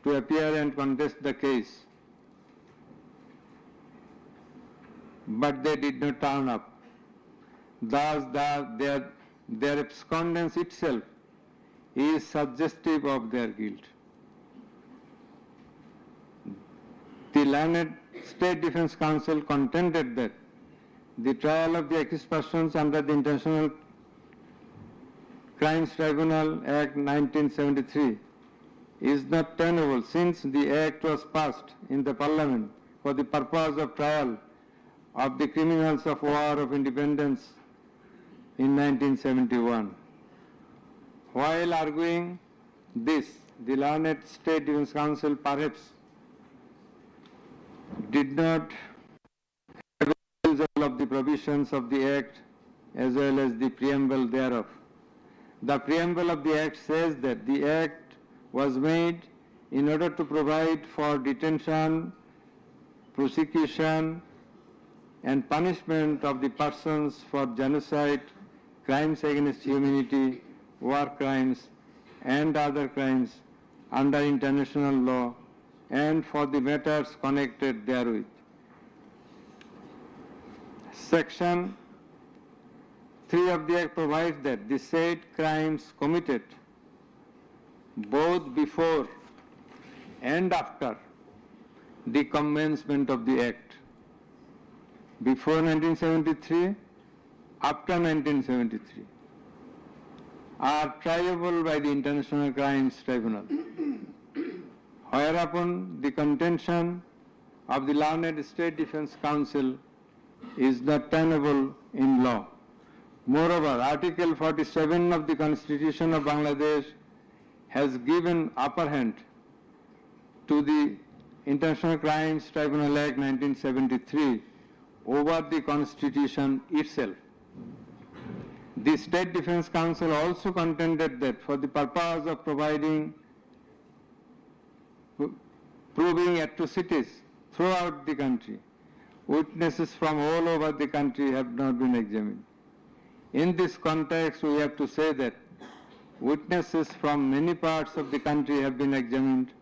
to appear and contest the case, but they did not turn up. Thus, their abscondence itself is suggestive of their guilt. The learned State Defence Counsel contended that the trial of the accused persons under the International Crimes Tribunal Act 1973 is not tenable, since the Act was passed in the Parliament for the purpose of trial of the criminals of War of Independence in 1971. While arguing this, the learned State Defence Counsel perhaps did not have a refusal of the provisions of the Act as well as the preamble thereof. The preamble of the Act says that the Act was made in order to provide for detention, prosecution, and punishment of the persons for genocide, crimes against humanity, war crimes, and other crimes under international law, and for the matters connected therewith. Section 3 of the Act provides that the said crimes committed both before and after the commencement of the Act, before 1973, after 1973, are triable by the International Crimes Tribunal, whereupon the contention of the learned State Defence Counsel is not tenable in law. Moreover, Article 47 of the Constitution of Bangladesh has given upper hand to the International Crimes Tribunal Act 1973 over the Constitution itself. The State Defence Counsel also contended that for the purpose of proving atrocities throughout the country, witnesses from all over the country have not been examined. In this context, we have to say that witnesses from many parts of the country have been examined,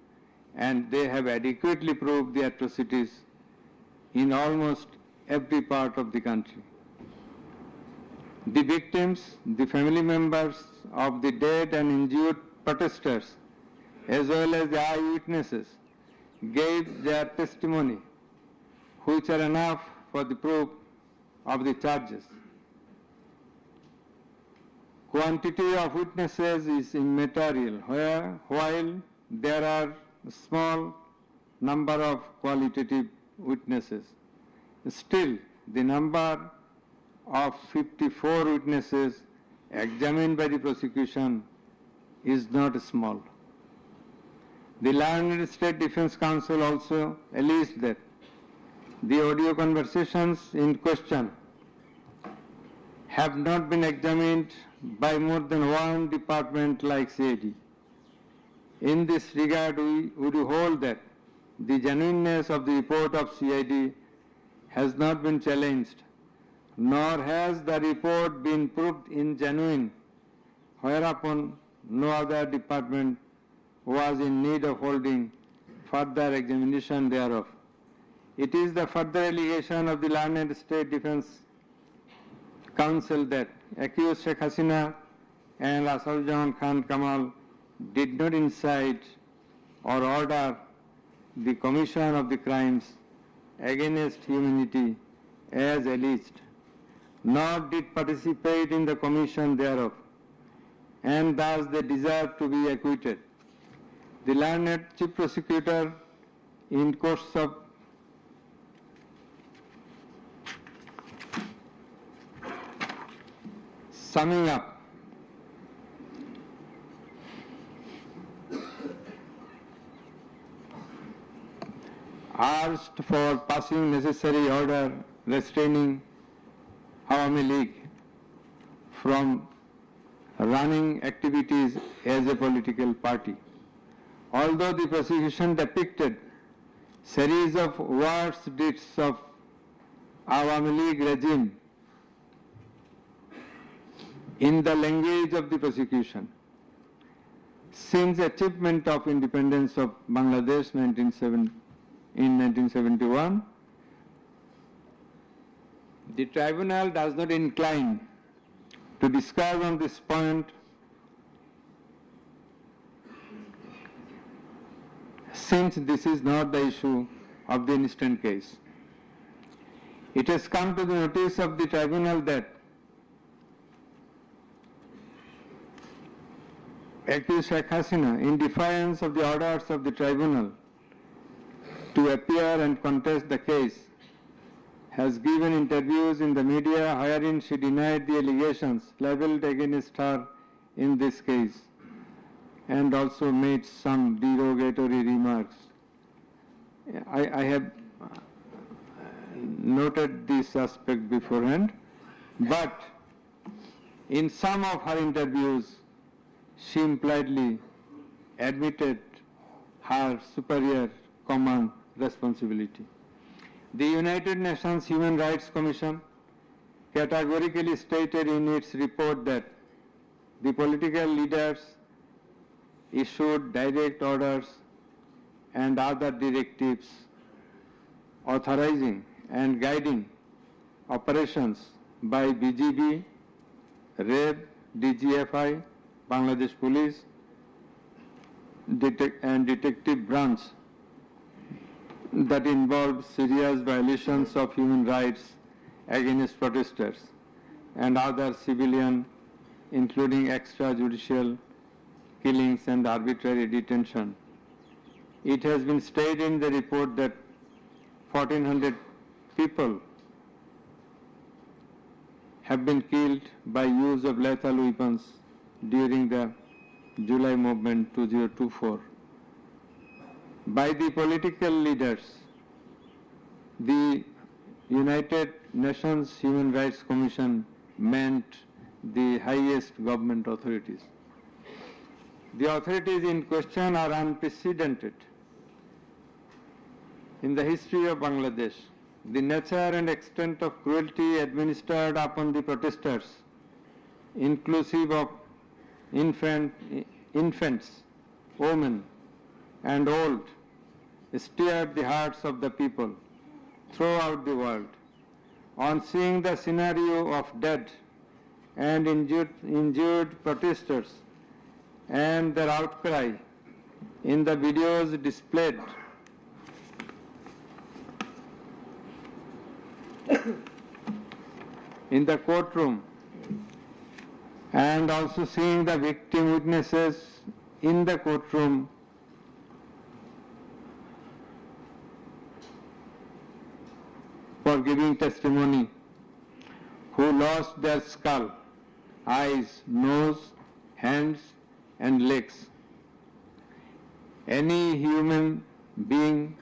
and they have adequately proved the atrocities in almost every part of the country. The victims, the family members of the dead and injured protesters, as well as the eyewitnesses, gave their testimony, which are enough for the proof of the charges. Quantity of witnesses is immaterial, while there are a small number of qualitative witnesses. Still, the number of 54 witnesses examined by the prosecution is not small. The learned State Defence Counsel also alleged that the audio conversations in question have not been examined by more than one department like CID. In this regard, we would hold that the genuineness of the report of CID has not been challenged, nor has the report been proved ingenuine, whereupon no other department was in need of holding further examination thereof. It is the further allegation of the learned State Defence Council that accused Sheikh Hasina and Asarjahan Khan Kamal did not incite or order the commission of the crimes against humanity as alleged, nor did participate in the commission thereof, and thus they deserve to be acquitted. The learned Chief Prosecutor, in course of summing up, asked for passing necessary order restraining Awami League from running activities as a political party. Although the prosecution depicted series of worst deeds of Awami League regime in the language of the prosecution, since achievement of independence of Bangladesh in 1971, the tribunal does not incline to discuss on this point, since this is not the issue of the instant case. It has come to the notice of the tribunal that accused Sheikh Hasina, in defiance of the orders of the tribunal to appear and contest the case, has given interviews in the media wherein she denied the allegations leveled against her in this case and also made some derogatory remarks. I have noted this aspect beforehand, but in some of her interviews she impliedly admitted her superior command responsibility. The United Nations Human Rights Commission categorically stated in its report that the political leaders issued direct orders and other directives authorizing and guiding operations by BGB, RAB, DGFI, Bangladesh Police, and Detective Branch that involved serious violations of human rights against protesters and other civilian, including extrajudicial killings and arbitrary detention. It has been stated in the report that 1,400 people have been killed by use of lethal weapons during the July movement 2024. By the political leaders, the United Nations Human Rights Commission meant the highest government authorities. The authorities in question are unprecedented in the history of Bangladesh. The nature and extent of cruelty administered upon the protesters, inclusive of infants, women, and old, stirred the hearts of the people throughout the world. On seeing the scenario of dead and injured protesters and their outcry in the videos displayed in the courtroom, and also seeing the victim witnesses in the courtroom, for giving testimony, who lost their skull, eyes, nose, hands, and legs. Any human being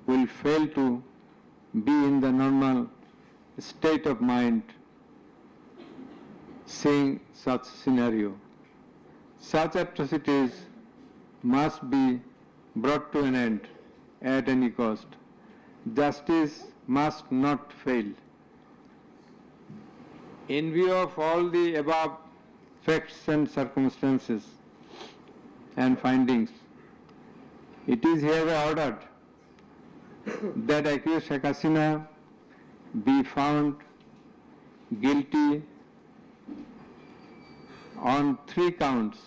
will fail to be in the normal state of mind seeing such scenario. Such atrocities must be brought to an end at any cost. Justice must not fail. In view of all the above facts and circumstances and findings, it is hereby ordered that accused Sheikh Hasina be found guilty on 3 counts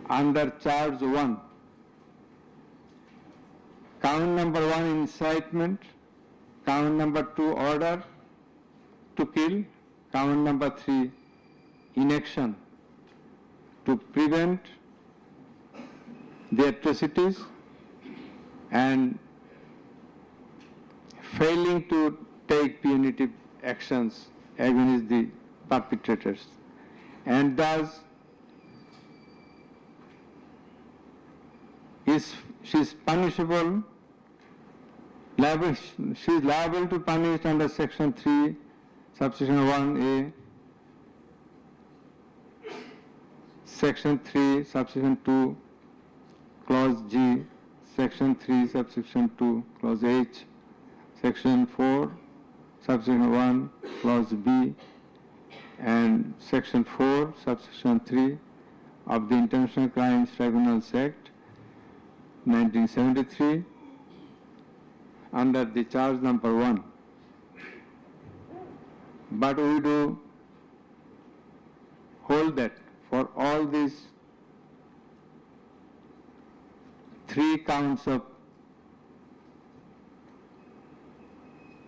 under charge 1. Count number 1, incitement. Count number 2, order to kill. Count number 3, inaction to prevent the atrocities and failing to take punitive actions against the perpetrators, and thus she is punishable, she is liable to punish under section 3, subsection 1A, section 3, subsection 2, clause G, section 3, subsection 2, clause H, section 4, subsection 1, clause B, and section 4, subsection 3 of the International Crimes Tribunals Act 1973 under the charge number 1. But we do hold that for all these 3 counts of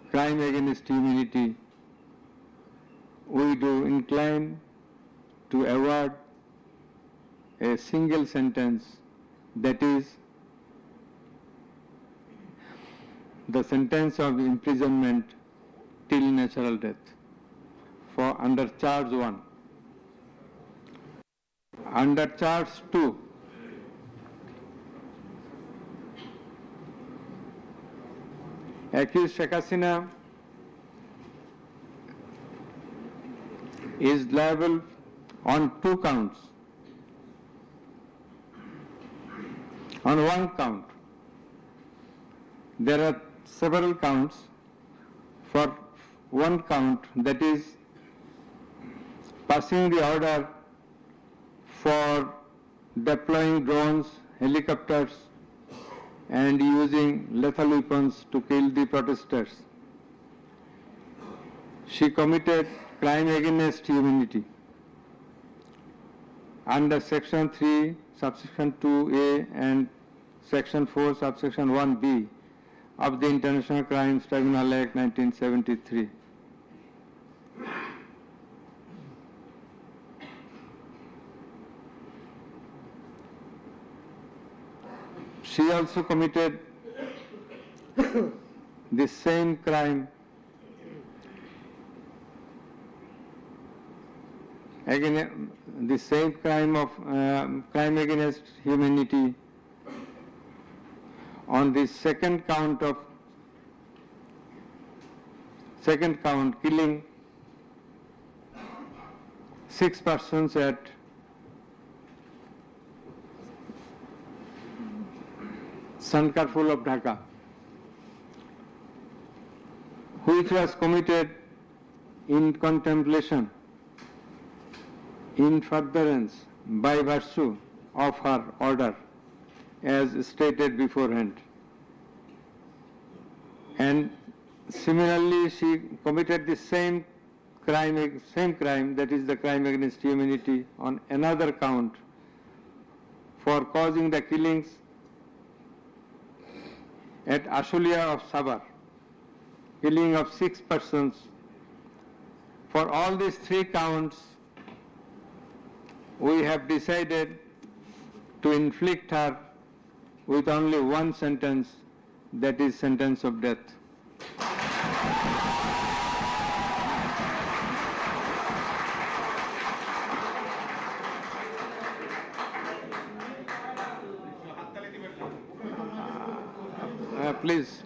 crime against humanity, we do incline to award a single sentence, that is the sentence of imprisonment till natural death for under charge 1. Under charge 2, accused Sheikh Hasina is liable on 2 counts. On 1 count, there are several counts. For 1 count, that is passing the order for deploying drones, helicopters, and using lethal weapons to kill the protesters. She committed crime against humanity under section 3, subsection 2A and section 4, subsection 1B of the International Crimes Tribunal Act 1973. She also committed the same crime again, the same crime of crime against humanity on the second count, killing 6 persons at Sankarpur of Dhaka, which was committed in contemplation, in furtherance, by virtue of her order, as stated beforehand. And similarly, she committed the same crime, that is the crime against humanity, on another count for causing the killings at Ashulia of Sabar, killing of 6 persons. For all these 3 counts, we have decided to inflict her with only 1 sentence, that is sentence of death. Please.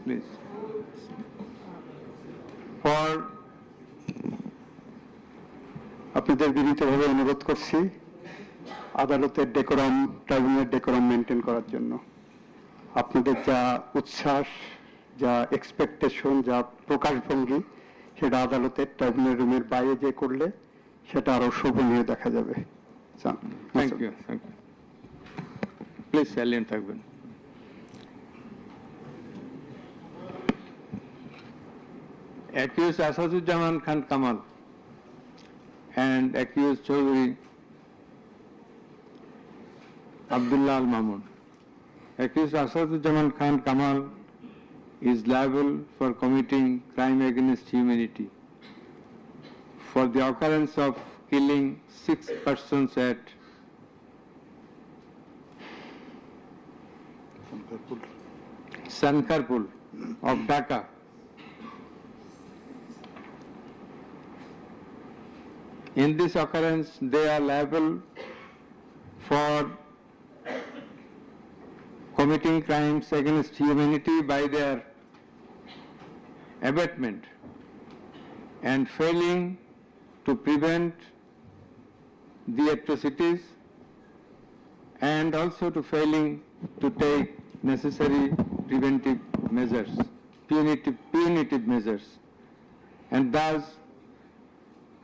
আপনাদের বিনীতভাবে অনুরোধ করছি আদালতের decorum, ট্রাইব্যুনালের decorum maintain করার জন্য। আপনাদের যা উচ্ছ্বাস, যা এক্সপেকটেশন, যা প্রকাশভঙ্গি, সেটা আদালতের ট্রাইব্যুনাল রুমের বাইরে যে করলে সেটা আরো শোভনীয় দেখা যাবে। Thank you. প্লিজ সাইলেন্ট থাকবেন। Accused Asadujaman Khan Kamal and accused Chaudhry Abdullah Al Mamun. Accused Asadujaman Khan Kamal is liable for committing crime against humanity for the occurrence of killing 6 persons at Sankarpur of Dhaka. In this occurrence, they are liable for committing crimes against humanity by their abatement and failing to prevent the atrocities and also to failing to take necessary preventive measures, punitive measures, and thus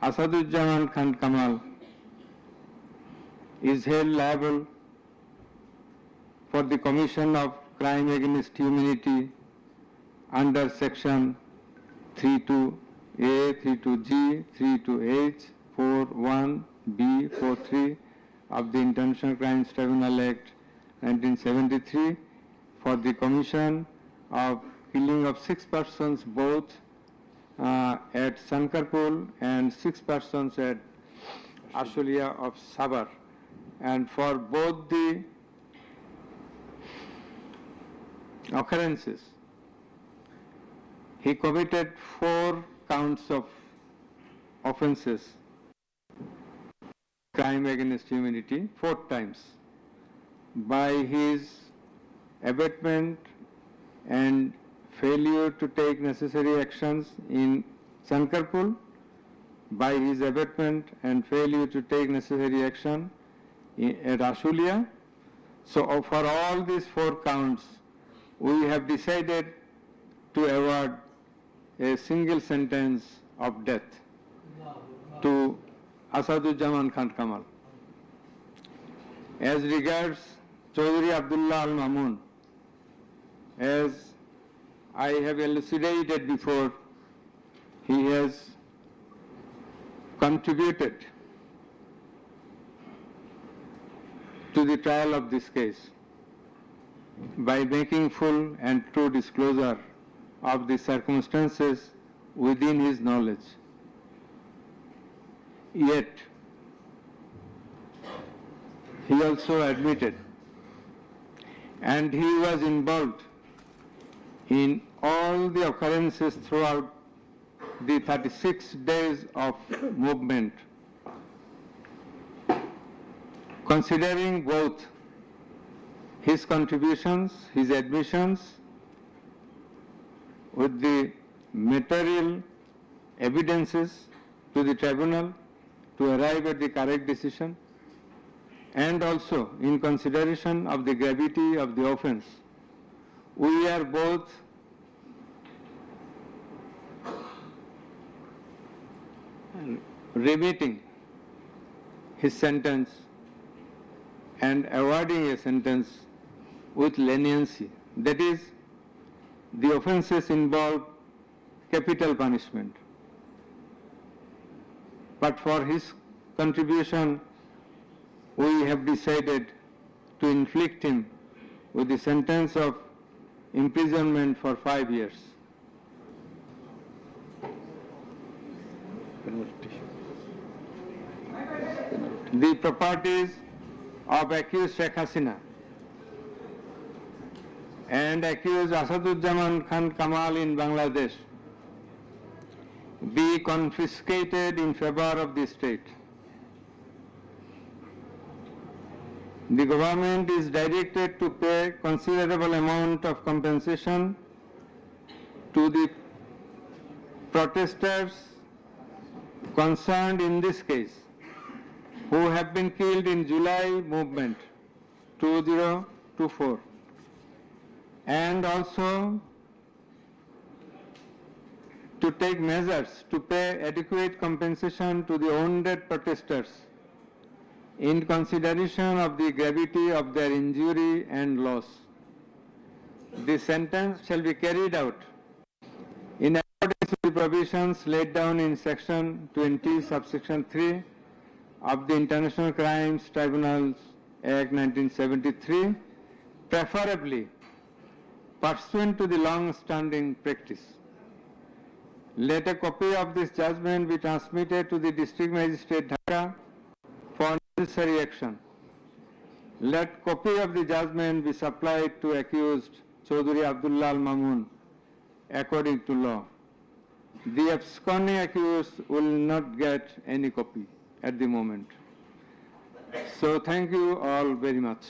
Asadujaman Khan Kamal is held liable for the commission of crime against humanity under section 32A, 32G, 32H, 41B, 43 of the International Crimes Tribunal Act 1973 for the commission of killing of 6 persons both at Sankarpur and 6 persons at Ashulia of Sabar, and for both the occurrences he committed 4 counts of offences, crime against humanity 4 times by his abatement and failure to take necessary actions in Sankarpur, by his abatement and failure to take necessary action at Ashulia. So for all these 4 counts, we have decided to award a single sentence of death to Asadujaman Khan Kamal. As regards Chaudhry Abdullah Al Mamun, as I have elucidated before, he has contributed to the trial of this case by making full and true disclosure of the circumstances within his knowledge. Yet, he also admitted, and he was involved in all the occurrences throughout the 36 days of movement, considering both his contributions, his admissions, with the material evidences to the tribunal to arrive at the correct decision, and also in consideration of the gravity of the offense, we are both remitting his sentence and awarding a sentence with leniency. That is, the offences involve capital punishment. But for his contribution, we have decided to inflict him with the sentence of imprisonment for 5 years. The properties of accused Sheikh Hasina and accused Asadujaman Khan Kamal in Bangladesh be confiscated in favor of the state. The government is directed to pay considerable amount of compensation to the protesters concerned in this case who have been killed in July movement 2024, and also to take measures to pay adequate compensation to the wounded protesters in consideration of the gravity of their injury and loss. The sentence shall be carried out in accordance with the provisions laid down in section 20 subsection 3 of the International Crimes Tribunals Act 1973, preferably pursuant to the long-standing practice. Let a copy of this judgment be transmitted to the District Magistrate Dhaka for necessary action. Let copy of the judgment be supplied to accused Chaudhry Abdullah Al Mamun according to law. The absconding accused will not get any copy at the moment. So thank you all very much.